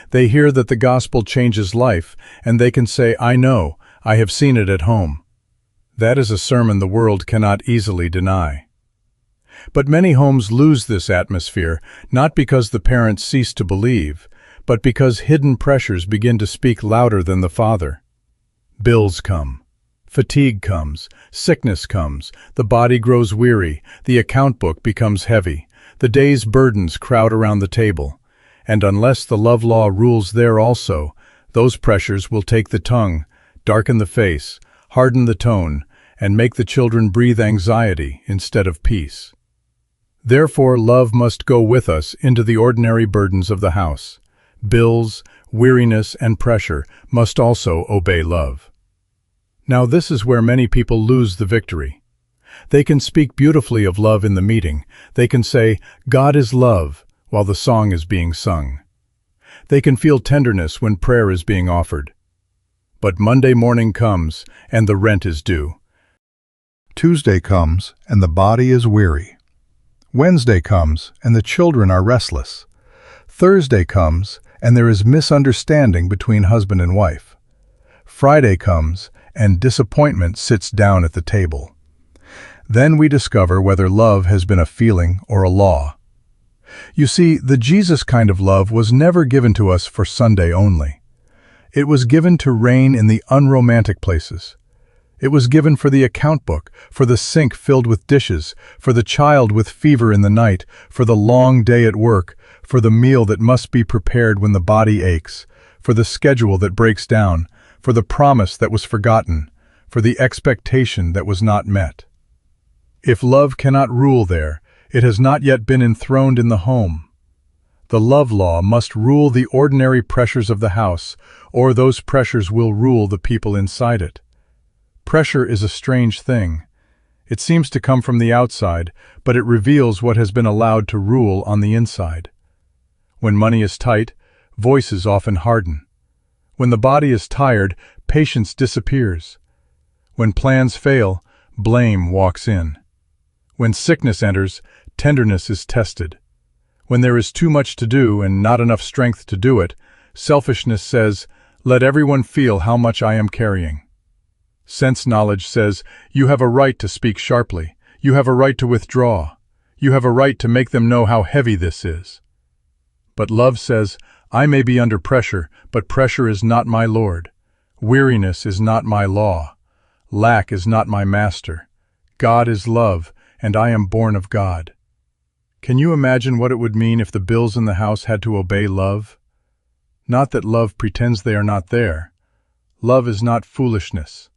They hear that the gospel changes life, and they can say, "I know, I have seen it at home." That is a sermon the world cannot easily deny. But many homes lose this atmosphere, not because the parents cease to believe, but because hidden pressures begin to speak louder than the Father. Bills come. Fatigue comes. Sickness comes. The body grows weary. The account book becomes heavy. The day's burdens crowd around the table. And unless the love law rules there also, those pressures will take the tongue, darken the face, harden the tone, and make the children breathe anxiety instead of peace. Therefore, love must go with us into the ordinary burdens of the house. Bills, weariness, and pressure must also obey love. Now this is where many people lose the victory. They can speak beautifully of love in the meeting. They can say, "God is love," while the song is being sung. They can feel tenderness when prayer is being offered. But Monday morning comes, and the rent is due. Tuesday comes, and the body is weary. Wednesday comes, and the children are restless. Thursday comes, and there is misunderstanding between husband and wife. Friday comes, and disappointment sits down at the table. Then we discover whether love has been a feeling or a law. You see, the Jesus kind of love was never given to us for Sunday only. It was given to reign in the unromantic places. It was given for the account book, for the sink filled with dishes, for the child with fever in the night, for the long day at work, for the meal that must be prepared when the body aches, for the schedule that breaks down, for the promise that was forgotten, for the expectation that was not met. If love cannot rule there, it has not yet been enthroned in the home. The love law must rule the ordinary pressures of the house, or those pressures will rule the people inside it. Pressure is a strange thing. It seems to come from the outside, but it reveals what has been allowed to rule on the inside. When money is tight, voices often harden. When the body is tired, patience disappears. When plans fail, blame walks in. When sickness enters, tenderness is tested. When there is too much to do and not enough strength to do it, selfishness says, "Let everyone feel how much I am carrying." Sense knowledge says, "You have a right to speak sharply. You have a right to withdraw. You have a right to make them know how heavy this is." But love says, "I may be under pressure, but pressure is not my lord. Weariness is not my law. Lack is not my master. God is love, and I am born of God." Can you imagine what it would mean if the bills in the house had to obey love? Not that love pretends they are not there. Love is not foolishness.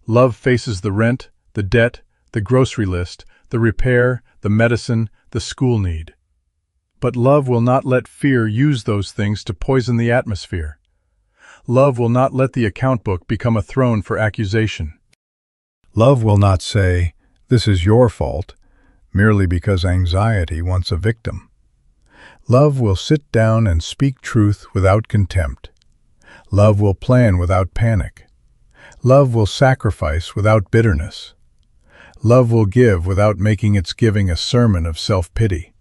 Love faces the rent, the debt, the grocery list, the repair, the medicine, the school need. But love will not let fear use those things to poison the atmosphere. Love will not let the account book become a throne for accusation. Love will not say, "This is your fault," merely because anxiety wants a victim. Love will sit down and speak truth without contempt. Love will plan without panic. Love will sacrifice without bitterness. Love will give without making its giving a sermon of self-pity.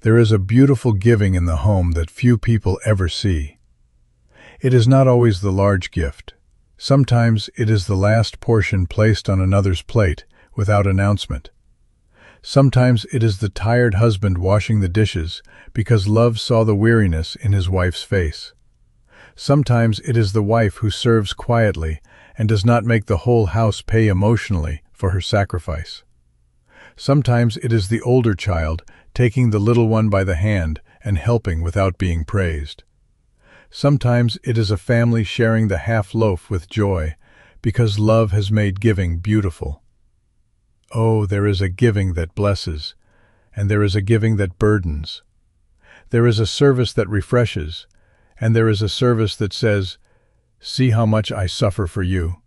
There is a beautiful giving in the home that few people ever see. It is not always the large gift. Sometimes it is the last portion placed on another's plate without announcement. Sometimes it is the tired husband washing the dishes because love saw the weariness in his wife's face. Sometimes it is the wife who serves quietly and does not make the whole house pay emotionally for her sacrifice. Sometimes it is the older child taking the little one by the hand and helping without being praised. Sometimes it is a family sharing the half loaf with joy because love has made giving beautiful. Oh, there is a giving that blesses, and there is a giving that burdens. There is a service that refreshes, and there is a service that says, "See how much I suffer for you."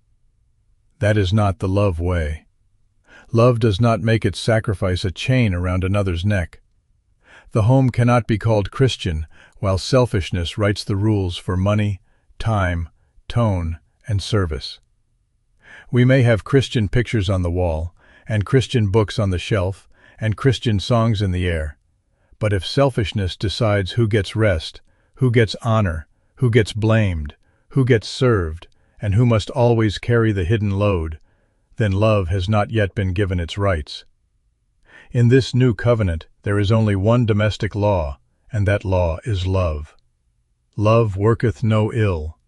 That is not the love way. Love does not make its sacrifice a chain around another's neck. The home cannot be called Christian while selfishness writes the rules for money, time, tone, and service. We may have Christian pictures on the wall, and Christian books on the shelf, and Christian songs in the air. But if selfishness decides who gets rest, who gets honor, who gets blamed, who gets served, and who must always carry the hidden load, then love has not yet been given its rights. In this new covenant, there is only one domestic law, and that law is love. Love worketh no ill.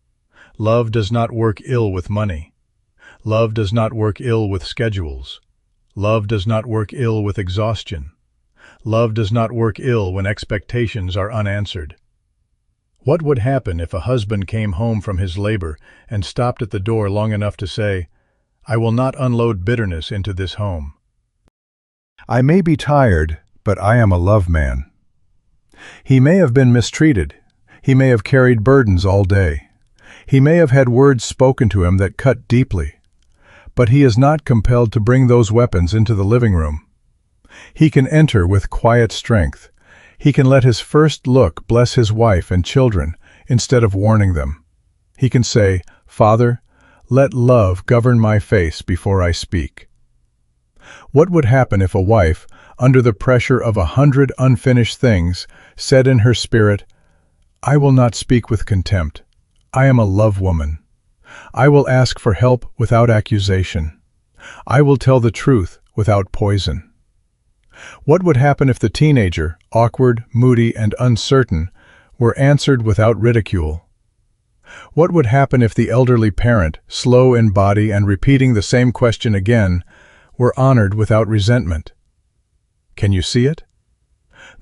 Love does not work ill with money. Love does not work ill with schedules. Love does not work ill with exhaustion. Love does not work ill when expectations are unanswered. What would happen if a husband came home from his labor and stopped at the door long enough to say, "I will not unload bitterness into this home. I may be tired, but I am a love man." He may have been mistreated. He may have carried burdens all day. He may have had words spoken to him that cut deeply, but he is not compelled to bring those weapons into the living room. He can enter with quiet strength. He can let his first look bless his wife and children instead of warning them. He can say, "Father, let love govern my face before I speak." What would happen if a wife, under the pressure of 100 unfinished things, said in her spirit, "I will not speak with contempt. I am a love woman. I will ask for help without accusation. I will tell the truth without poison"? What would happen if the teenager, awkward, moody, and uncertain, were answered without ridicule? What would happen if the elderly parent, slow in body and repeating the same question again, were honored without resentment? Can you see it?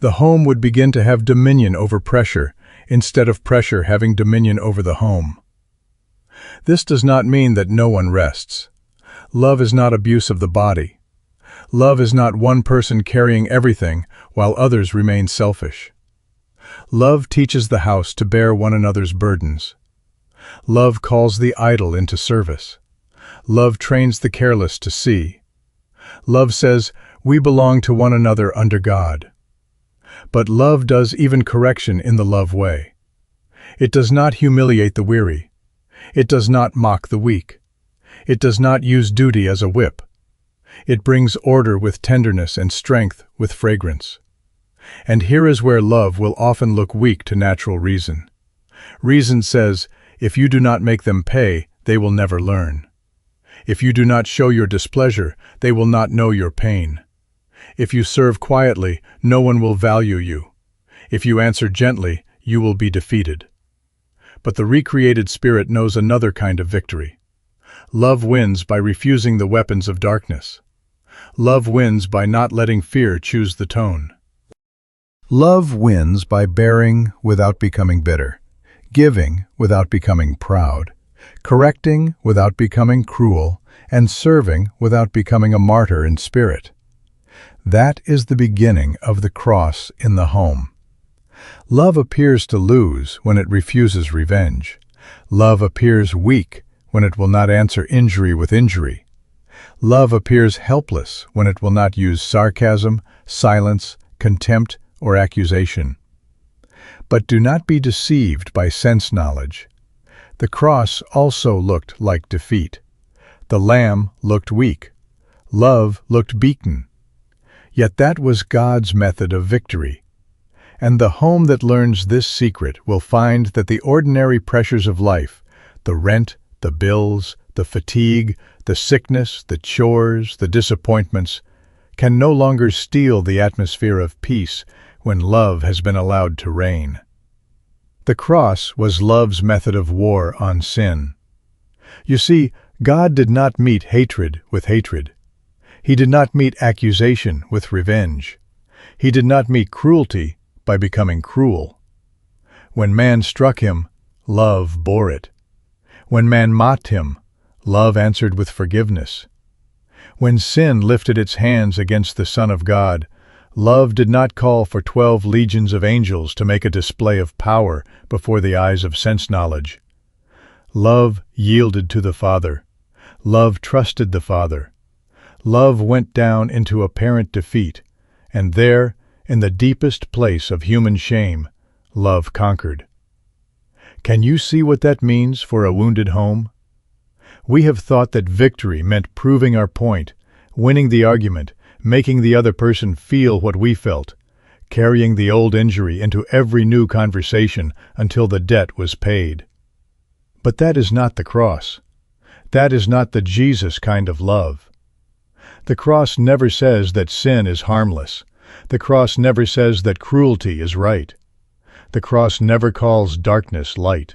The home would begin to have dominion over pressure, instead of pressure having dominion over the home. This does not mean that no one rests. Love is not abuse of the body. Love is not one person carrying everything while others remain selfish. Love teaches the house to bear one another's burdens. Love calls the idle into service. Love trains the careless to see. Love says, "We belong to one another under God." But love does even correction in the love way. It does not humiliate the weary. It does not mock the weak. It does not use duty as a whip. It brings order with tenderness and strength with fragrance. And here is where love will often look weak to natural reason. Reason says, if you do not make them pay, they will never learn. If you do not show your displeasure, they will not know your pain. If you serve quietly, no one will value you. If you answer gently, you will be defeated. But the recreated spirit knows another kind of victory. Love wins by refusing the weapons of darkness. Love wins by not letting fear choose the tone. Love wins by bearing without becoming bitter, giving without becoming proud, correcting without becoming cruel, and serving without becoming a martyr in spirit. That is the beginning of the cross in the home. Love appears to lose when it refuses revenge. Love appears weak when it will not answer injury with injury. Love appears helpless when it will not use sarcasm, silence, contempt, or accusation. But do not be deceived by sense knowledge. The cross also looked like defeat. The lamb looked weak. Love looked beaten. Yet that was God's method of victory. And the home that learns this secret will find that the ordinary pressures of life, the rent, the bills, the fatigue, the sickness, the chores, the disappointments, can no longer steal the atmosphere of peace when love has been allowed to reign. The cross was love's method of war on sin. You see, God did not meet hatred with hatred. He did not meet accusation with revenge. He did not meet cruelty by becoming cruel. When man struck him, love bore it. When man mocked him, love answered with forgiveness. When sin lifted its hands against the Son of God, love did not call for 12 legions of angels to make a display of power before the eyes of sense knowledge. Love yielded to the Father. Love trusted the Father. Love went down into apparent defeat, and there, in the deepest place of human shame, love conquered. Can you see what that means for a wounded home? We have thought that victory meant proving our point, winning the argument, making the other person feel what we felt, carrying the old injury into every new conversation until the debt was paid. But that is not the cross. That is not the Jesus kind of love. The cross never says that sin is harmless. The cross never says that cruelty is right. The cross never calls darkness light.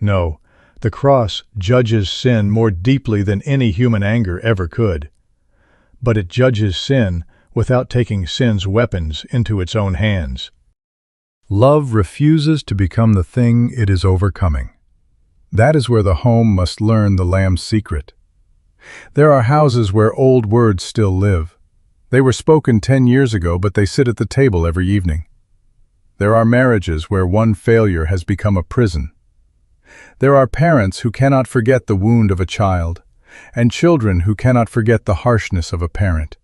No, the cross judges sin more deeply than any human anger ever could. But it judges sin without taking sin's weapons into its own hands. Love refuses to become the thing it is overcoming. That is where the home must learn the Lamb's secret. There are houses where old words still live. They were spoken 10 years ago, but they sit at the table every evening. There are marriages where one failure has become a prison. There are parents who cannot forget the wound of a child, and children who cannot forget the harshness of a parent.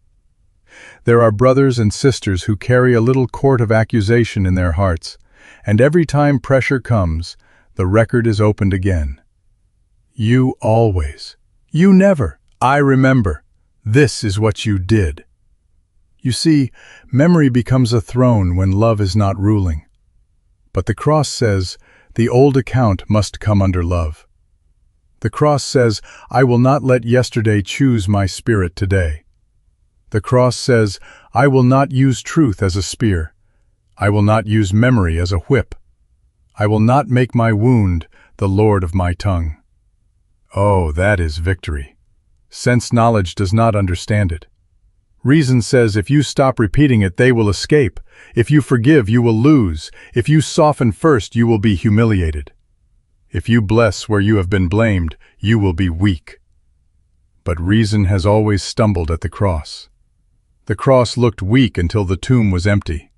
There are brothers and sisters who carry a little court of accusation in their hearts, and every time pressure comes, the record is opened again. You always. You never. I remember. This is what you did. You see, memory becomes a throne when love is not ruling. But the cross says, the old account must come under love. The cross says, I will not let yesterday choose my spirit today. The cross says, I will not use truth as a spear. I will not use memory as a whip. I will not make my wound the lord of my tongue. Oh, that is victory. Sense knowledge does not understand it. Reason says if you stop repeating it, they will escape. If you forgive, you will lose. If you soften first, you will be humiliated. If you bless where you have been blamed, you will be weak. But reason has always stumbled at the cross. The cross looked weak until the tomb was empty.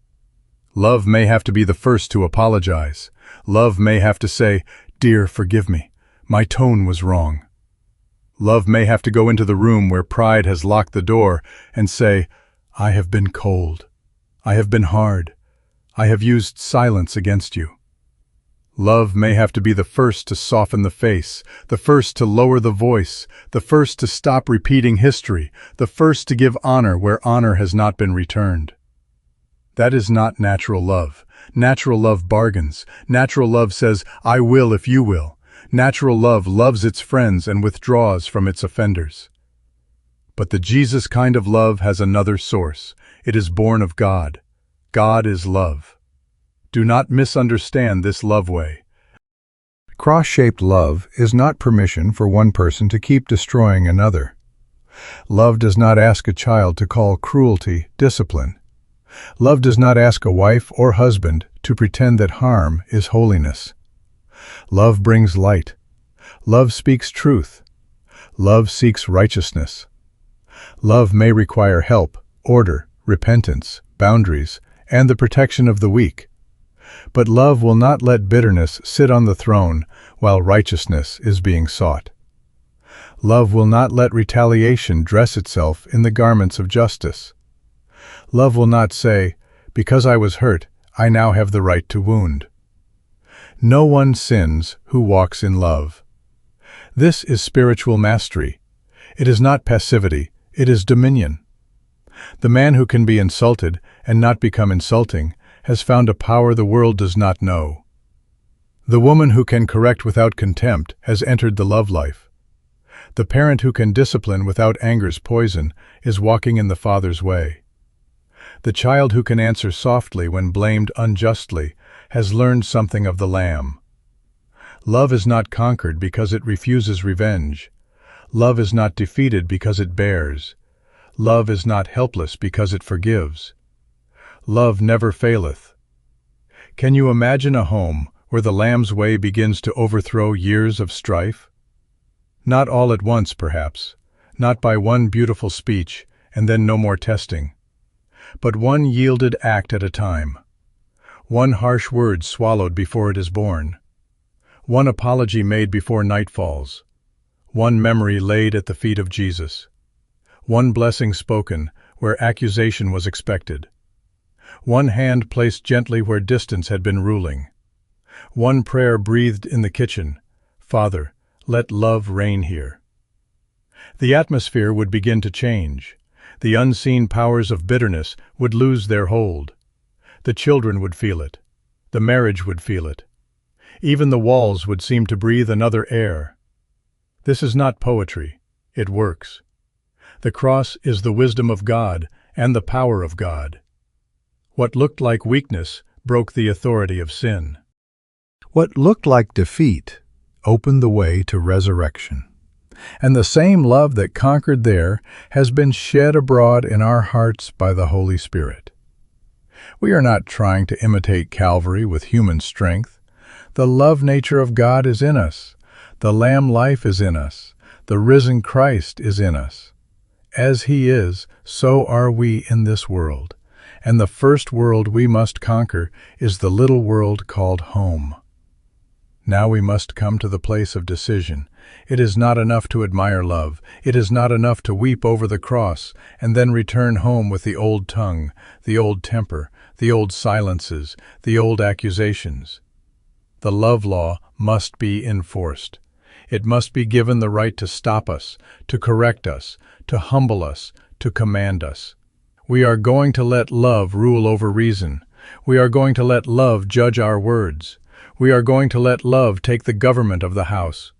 Love may have to be the first to apologize. Love may have to say, "Dear, forgive me. My tone was wrong." Love may have to go into the room where pride has locked the door and say, "I have been cold. I have been hard. I have used silence against you." Love may have to be the first to soften the face, the first to lower the voice, the first to stop repeating history, the first to give honor where honor has not been returned. That is not natural love. Natural love bargains. Natural love says, "I will if you will." Natural love loves its friends and withdraws from its offenders. But the Jesus kind of love has another source. It is born of God. God is love. Do not misunderstand this love way. Cross-shaped love is not permission for one person to keep destroying another. Love does not ask a child to call cruelty discipline. Love does not ask a wife or husband to pretend that harm is holiness. Love brings light. Love speaks truth. Love seeks righteousness. Love may require help, order, repentance, boundaries, and the protection of the weak. But love will not let bitterness sit on the throne while righteousness is being sought. Love will not let retaliation dress itself in the garments of justice. Love will not say, "Because I was hurt, I now have the right to wound." No one sins who walks in love. This is spiritual mastery. It is not passivity, it is dominion. The man who can be insulted and not become insulting has found a power the world does not know. The woman who can correct without contempt has entered the love life. The parent who can discipline without anger's poison is walking in the Father's way. The child who can answer softly when blamed unjustly has learned something of the Lamb. Love is not conquered because it refuses revenge. Love is not defeated because it bears. Love is not helpless because it forgives. Love never faileth. Can you imagine a home where the Lamb's way begins to overthrow years of strife? Not all at once, perhaps, not by one beautiful speech and then no more testing, but one yielded act at a time. One harsh word swallowed before it is born. One apology made before night falls. One memory laid at the feet of Jesus. One blessing spoken where accusation was expected. One hand placed gently where distance had been ruling. One prayer breathed in the kitchen, "Father, let love reign here." The atmosphere would begin to change. The unseen powers of bitterness would lose their hold. The children would feel it. The marriage would feel it. Even the walls would seem to breathe another air. This is not poetry. It works. The cross is the wisdom of God and the power of God. What looked like weakness broke the authority of sin. What looked like defeat opened the way to resurrection. And the same love that conquered there has been shed abroad in our hearts by the Holy Spirit. We are not trying to imitate Calvary with human strength. The love nature of God is in us. The Lamb life is in us. The risen Christ is in us. As He is, so are we in this world. And the first world we must conquer is the little world called home. Now we must come to the place of decision. It is not enough to admire love. It is not enough to weep over the cross and then return home with the old tongue, the old temper, the old silences, the old accusations. The love law must be enforced. It must be given the right to stop us, to correct us, to humble us, to command us. We are going to let love rule over reason. We are going to let love judge our words. We are going to let love take the government of the house.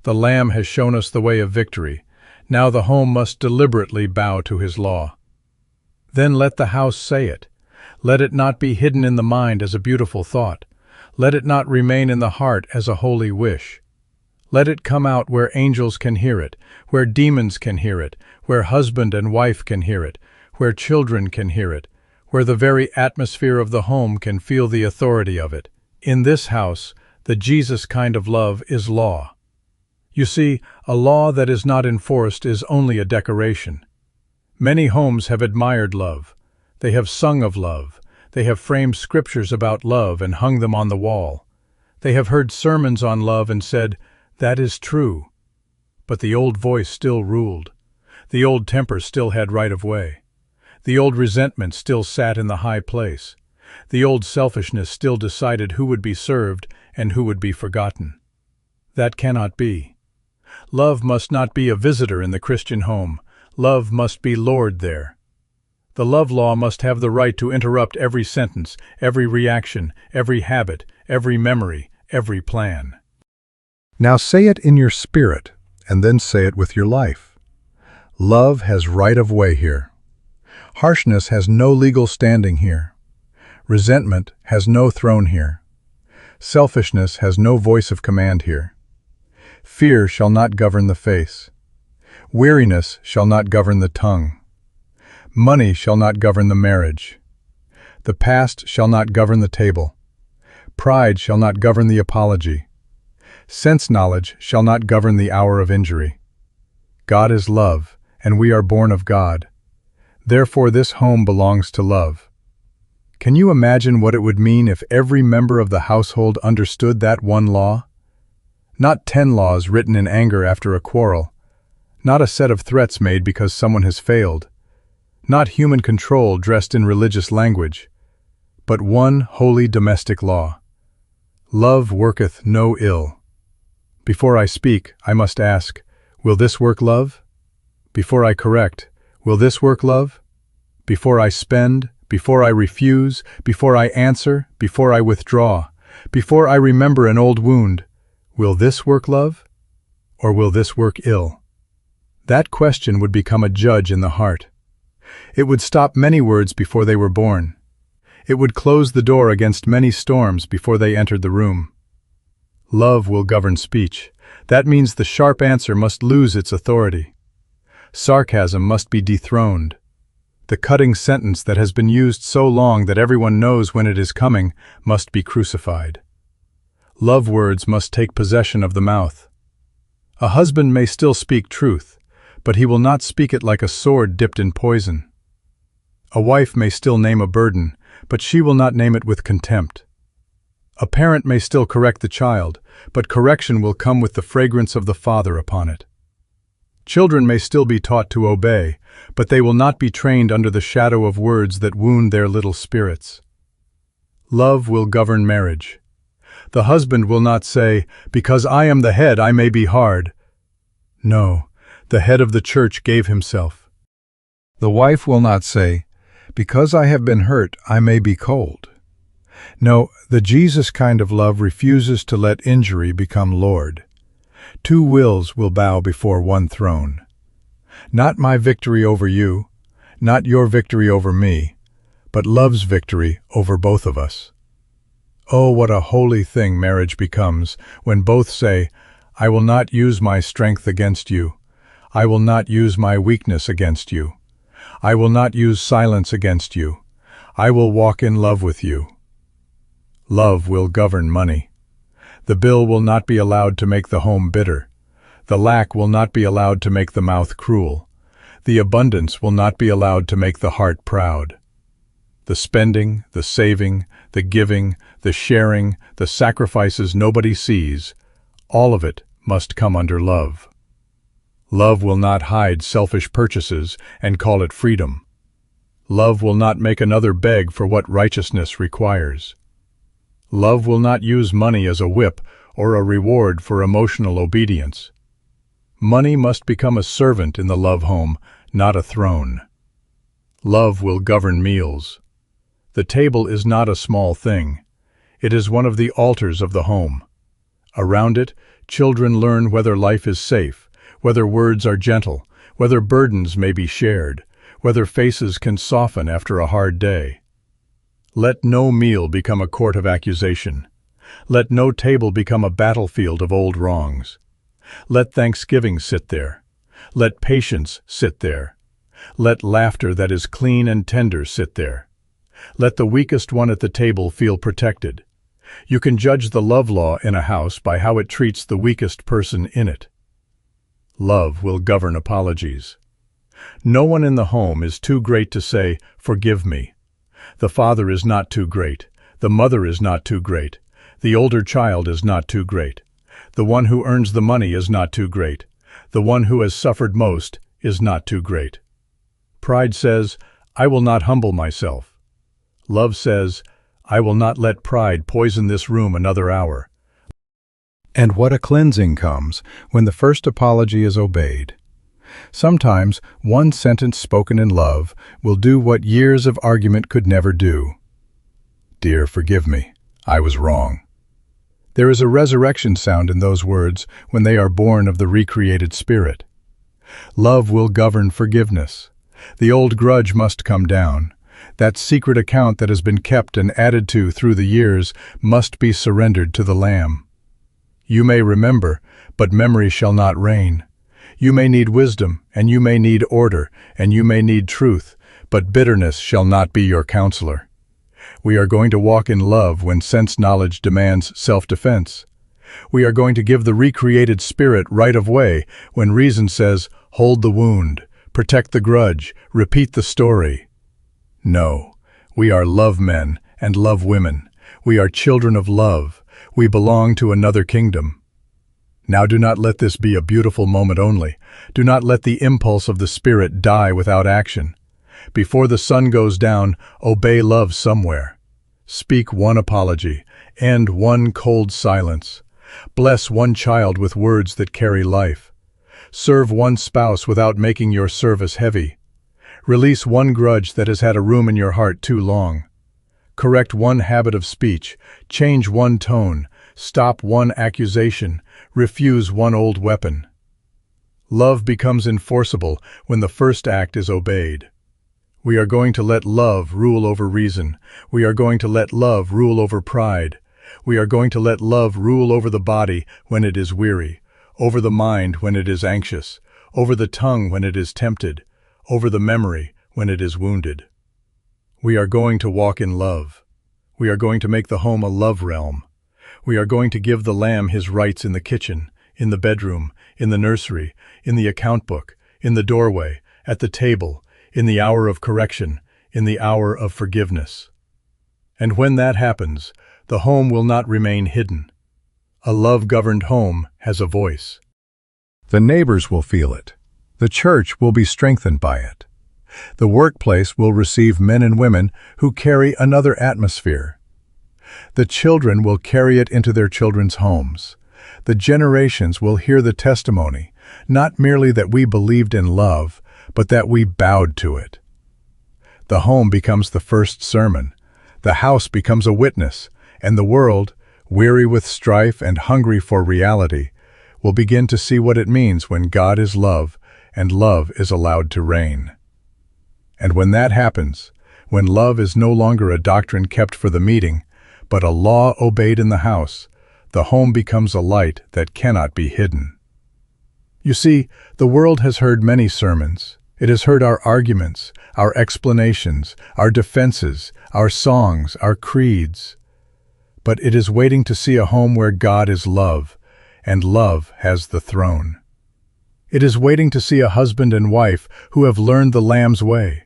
The Lamb has shown us the way of victory. Now the home must deliberately bow to his law. Then let the house say it. Let it not be hidden in the mind as a beautiful thought. Let it not remain in the heart as a holy wish. Let it come out where angels can hear it, where demons can hear it, where husband and wife can hear it, where children can hear it, where the very atmosphere of the home can feel the authority of it. In this house, the Jesus kind of love is law. You see, a law that is not enforced is only a decoration. Many homes have admired love. They have sung of love. They have framed scriptures about love and hung them on the wall. They have heard sermons on love and said, "That is true." But the old voice still ruled. The old temper still had right of way. The old resentment still sat in the high place. The old selfishness still decided who would be served and who would be forgotten. That cannot be. Love must not be a visitor in the Christian home. Love must be Lord there. The love law must have the right to interrupt every sentence, every reaction, every habit, every memory, every plan. Now say it in your spirit, and then say it with your life. Love has right of way here. Harshness has no legal standing here. Resentment has no throne here. Selfishness has no voice of command here. Fear shall not govern the face. Weariness shall not govern the tongue. Money shall not govern the marriage. The past shall not govern the table. Pride shall not govern the apology. Sense knowledge shall not govern the hour of injury. God is love, and we are born of God. Therefore this home belongs to love. Can you imagine what it would mean if every member of the household understood that one law? Not 10 laws written in anger after a quarrel. Not a set of threats made because someone has failed. Not human control dressed in religious language. But one holy domestic law. Love worketh no ill. Before I speak, I must ask, will this work love? Before I correct, will this work love? Before I spend, before I refuse, before I answer, before I withdraw, before I remember an old wound, will this work love? Or will this work ill? That question would become a judge in the heart. It would stop many words before they were born. It would close the door against many storms before they entered the room. Love will govern speech. That means the sharp answer must lose its authority. Sarcasm must be dethroned. The cutting sentence that has been used so long that everyone knows when it is coming must be crucified. Love words must take possession of the mouth. A husband may still speak truth, but he will not speak it like a sword dipped in poison. A wife may still name a burden, but she will not name it with contempt. A parent may still correct the child, but correction will come with the fragrance of the Father upon it. Children may still be taught to obey, but they will not be trained under the shadow of words that wound their little spirits. Love will govern marriage. The husband will not say, "Because I am the head, I may be hard." No, the head of the church gave himself. The wife will not say, "Because I have been hurt, I may be cold." No, the Jesus kind of love refuses to let injury become Lord. 2 wills will bow before one throne. Not my victory over you, not your victory over me, but love's victory over both of us. Oh, what a holy thing marriage becomes when both say, "I will not use my strength against you. I will not use my weakness against you. I will not use silence against you. I will walk in love with you." Love will govern money. The bill will not be allowed to make the home bitter. The lack will not be allowed to make the mouth cruel. The abundance will not be allowed to make the heart proud. The spending, the saving, the giving, the sharing, the sacrifices nobody sees, all of it must come under love. Love will not hide selfish purchases and call it freedom. Love will not make another beg for what righteousness requires. Love will not use money as a whip or a reward for emotional obedience. Money must become a servant in the love home, not a throne. Love will govern meals. The table is not a small thing. It is one of the altars of the home. Around it, children learn whether life is safe, whether words are gentle, whether burdens may be shared, whether faces can soften after a hard day. Let no meal become a court of accusation. Let no table become a battlefield of old wrongs. Let thanksgiving sit there. Let patience sit there. Let laughter that is clean and tender sit there. Let the weakest one at the table feel protected. You can judge the love law in a house by how it treats the weakest person in it. Love will govern apologies. No one in the home is too great to say, "Forgive me." The father is not too great. The mother is not too great. The older child is not too great. The one who earns the money is not too great. The one who has suffered most is not too great. Pride says, "I will not humble myself." Love says, "I will not let pride poison this room another hour." And what a cleansing comes when the first apology is obeyed. Sometimes one sentence spoken in love will do what years of argument could never do. "Dear, forgive me. I was wrong." There is a resurrection sound in those words when they are born of the recreated spirit. Love will govern forgiveness. The old grudge must come down. That secret account that has been kept and added to through the years must be surrendered to the Lamb. You may remember, but memory shall not reign. You may need wisdom, and you may need order, and you may need truth, but bitterness shall not be your counselor. We are going to walk in love when sense knowledge demands self-defense. We are going to give the recreated spirit right of way when reason says, "Hold the wound, protect the grudge, repeat the story." No, we are love men and love women. We are children of love. We belong to another kingdom. Now do not let this be a beautiful moment only. Do not let the impulse of the Spirit die without action. Before the sun goes down, obey love somewhere. Speak one apology, end one cold silence. Bless one child with words that carry life. Serve one spouse without making your service heavy. Release one grudge that has had a room in your heart too long. Correct one habit of speech, change one tone, stop one accusation, refuse one old weapon. Love becomes enforceable when the first act is obeyed. We are going to let love rule over reason. We are going to let love rule over pride. We are going to let love rule over the body when it is weary, over the mind when it is anxious, over the tongue when it is tempted, over the memory when it is wounded. We are going to walk in love. We are going to make the home a love realm. We are going to give the Lamb his rights in the kitchen, in the bedroom, in the nursery, in the account book, in the doorway, at the table, in the hour of correction, in the hour of forgiveness. And when that happens, the home will not remain hidden. A love-governed home has a voice. The neighbors will feel it. The church will be strengthened by it. The workplace will receive men and women who carry another atmosphere. The children will carry it into their children's homes. The generations will hear the testimony, not merely that we believed in love, but that we bowed to it. The home becomes the first sermon. The house becomes a witness, and the world, weary with strife and hungry for reality, will begin to see what it means when God is love and love is allowed to reign. And when that happens, when love is no longer a doctrine kept for the meeting, but a law obeyed in the house, the home becomes a light that cannot be hidden. You see, the world has heard many sermons. It has heard our arguments, our explanations, our defenses, our songs, our creeds. But it is waiting to see a home where God is love, and love has the throne. It is waiting to see a husband and wife who have learned the Lamb's way.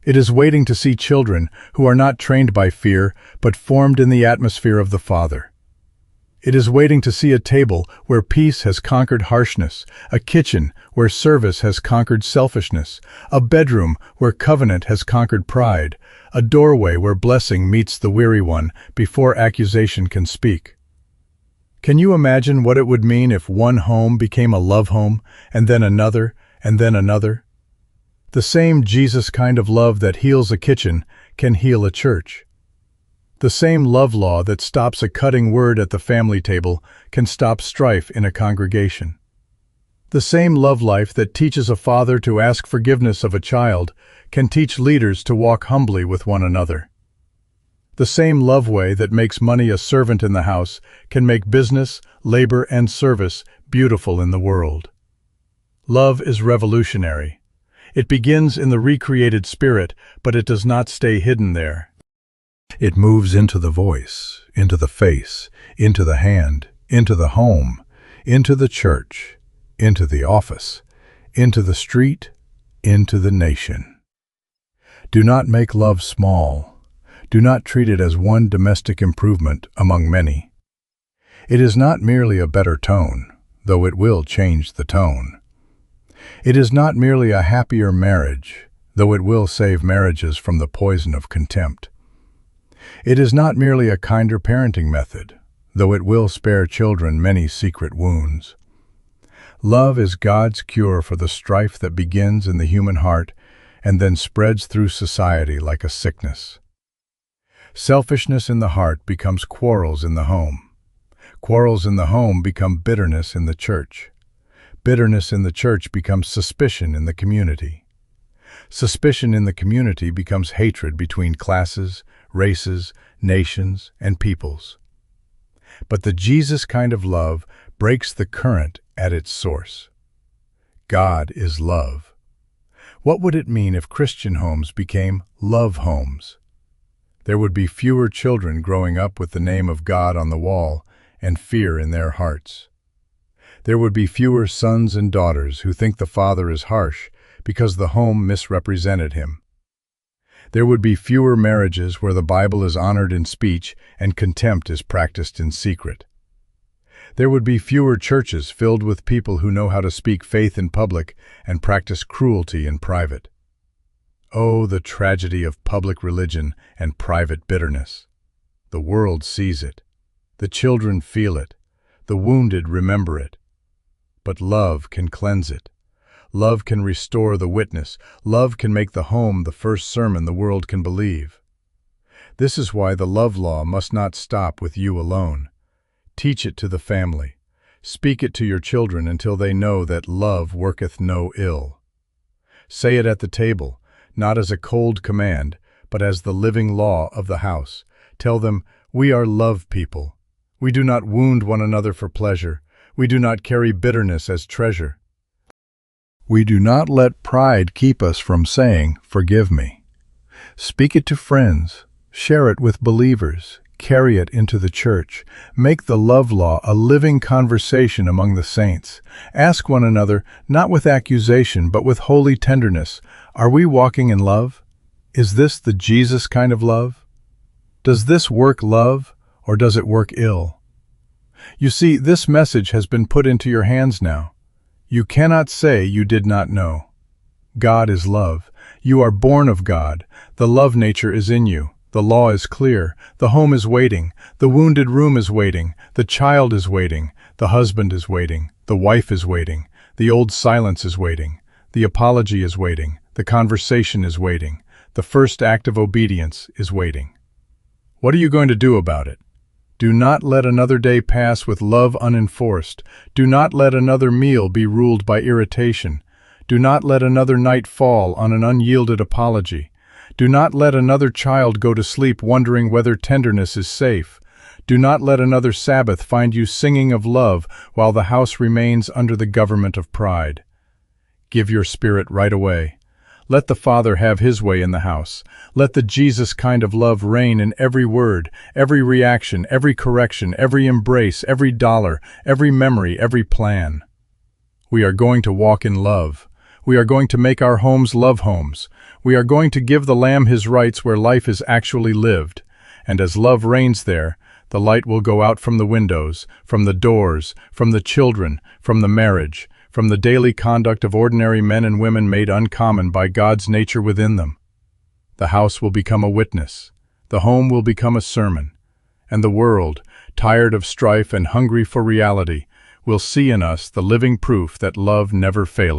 It is waiting to see children who are not trained by fear, but formed in the atmosphere of the Father. It is waiting to see a table where peace has conquered harshness, a kitchen where service has conquered selfishness, a bedroom where covenant has conquered pride, a doorway where blessing meets the weary one before accusation can speak. Can you imagine what it would mean if one home became a love home, and then another, and then another? The same Jesus kind of love that heals a kitchen can heal a church. The same love law that stops a cutting word at the family table can stop strife in a congregation. The same love life that teaches a father to ask forgiveness of a child can teach leaders to walk humbly with one another. The same love way that makes money a servant in the house can make business, labor, and service beautiful in the world. Love is revolutionary. It begins in the recreated spirit, but it does not stay hidden there. It moves into the voice, into the face, into the hand, into the home, into the church, into the office, into the street, into the nation. Do not make love small. Do not treat it as one domestic improvement among many. It is not merely a better tone, though it will change the tone. It is not merely a happier marriage, though it will save marriages from the poison of contempt. It is not merely a kinder parenting method, though it will spare children many secret wounds. Love is God's cure for the strife that begins in the human heart and then spreads through society like a sickness. Selfishness in the heart becomes quarrels in the home. Quarrels in the home become bitterness in the church. Bitterness in the church becomes suspicion in the community. Suspicion in the community becomes hatred between classes, races, nations, and peoples. But the Jesus kind of love breaks the current at its source. God is love. What would it mean if Christian homes became love homes? There would be fewer children growing up with the name of God on the wall and fear in their hearts. There would be fewer sons and daughters who think the father is harsh because the home misrepresented him. There would be fewer marriages where the Bible is honored in speech and contempt is practiced in secret. There would be fewer churches filled with people who know how to speak faith in public and practice cruelty in private. Oh, the tragedy of public religion and private bitterness. The world sees it. The children feel it. The wounded remember it. But love can cleanse it. Love can restore the witness. Love can make the home the first sermon the world can believe. This is why the love law must not stop with you alone. Teach it to the family. Speak it to your children until they know that love worketh no ill. Say it at the table, not as a cold command, but as the living law of the house. Tell them, we are love people. We do not wound one another for pleasure. We do not carry bitterness as treasure. We do not let pride keep us from saying, forgive me. Speak it to friends. Share it with believers. Carry it into the church. Make the love law a living conversation among the saints. Ask one another, not with accusation, but with holy tenderness, are we walking in love? Is this the Jesus kind of love? Does this work love, or does it work ill? You see, this message has been put into your hands now. You cannot say you did not know. God is love. You are born of God. The love nature is in you. The law is clear. The home is waiting. The wounded room is waiting. The child is waiting. The husband is waiting. The wife is waiting. The old silence is waiting. The apology is waiting. The conversation is waiting. The first act of obedience is waiting. What are you going to do about it? Do not let another day pass with love unenforced. Do not let another meal be ruled by irritation. Do not let another night fall on an unyielded apology. Do not let another child go to sleep wondering whether tenderness is safe. Do not let another Sabbath find you singing of love while the house remains under the government of pride. Give your spirit right away. Let the Father have His way in the house. Let the Jesus kind of love reign in every word, every reaction, every correction, every embrace, every dollar, every memory, every plan. We are going to walk in love. We are going to make our homes love homes. We are going to give the Lamb his rights where life is actually lived. And as love reigns there, the light will go out from the windows, from the doors, from the children, from the marriage, from the daily conduct of ordinary men and women made uncommon by God's nature within them. The house will become a witness. The home will become a sermon. And the world, tired of strife and hungry for reality, will see in us the living proof that love never fails.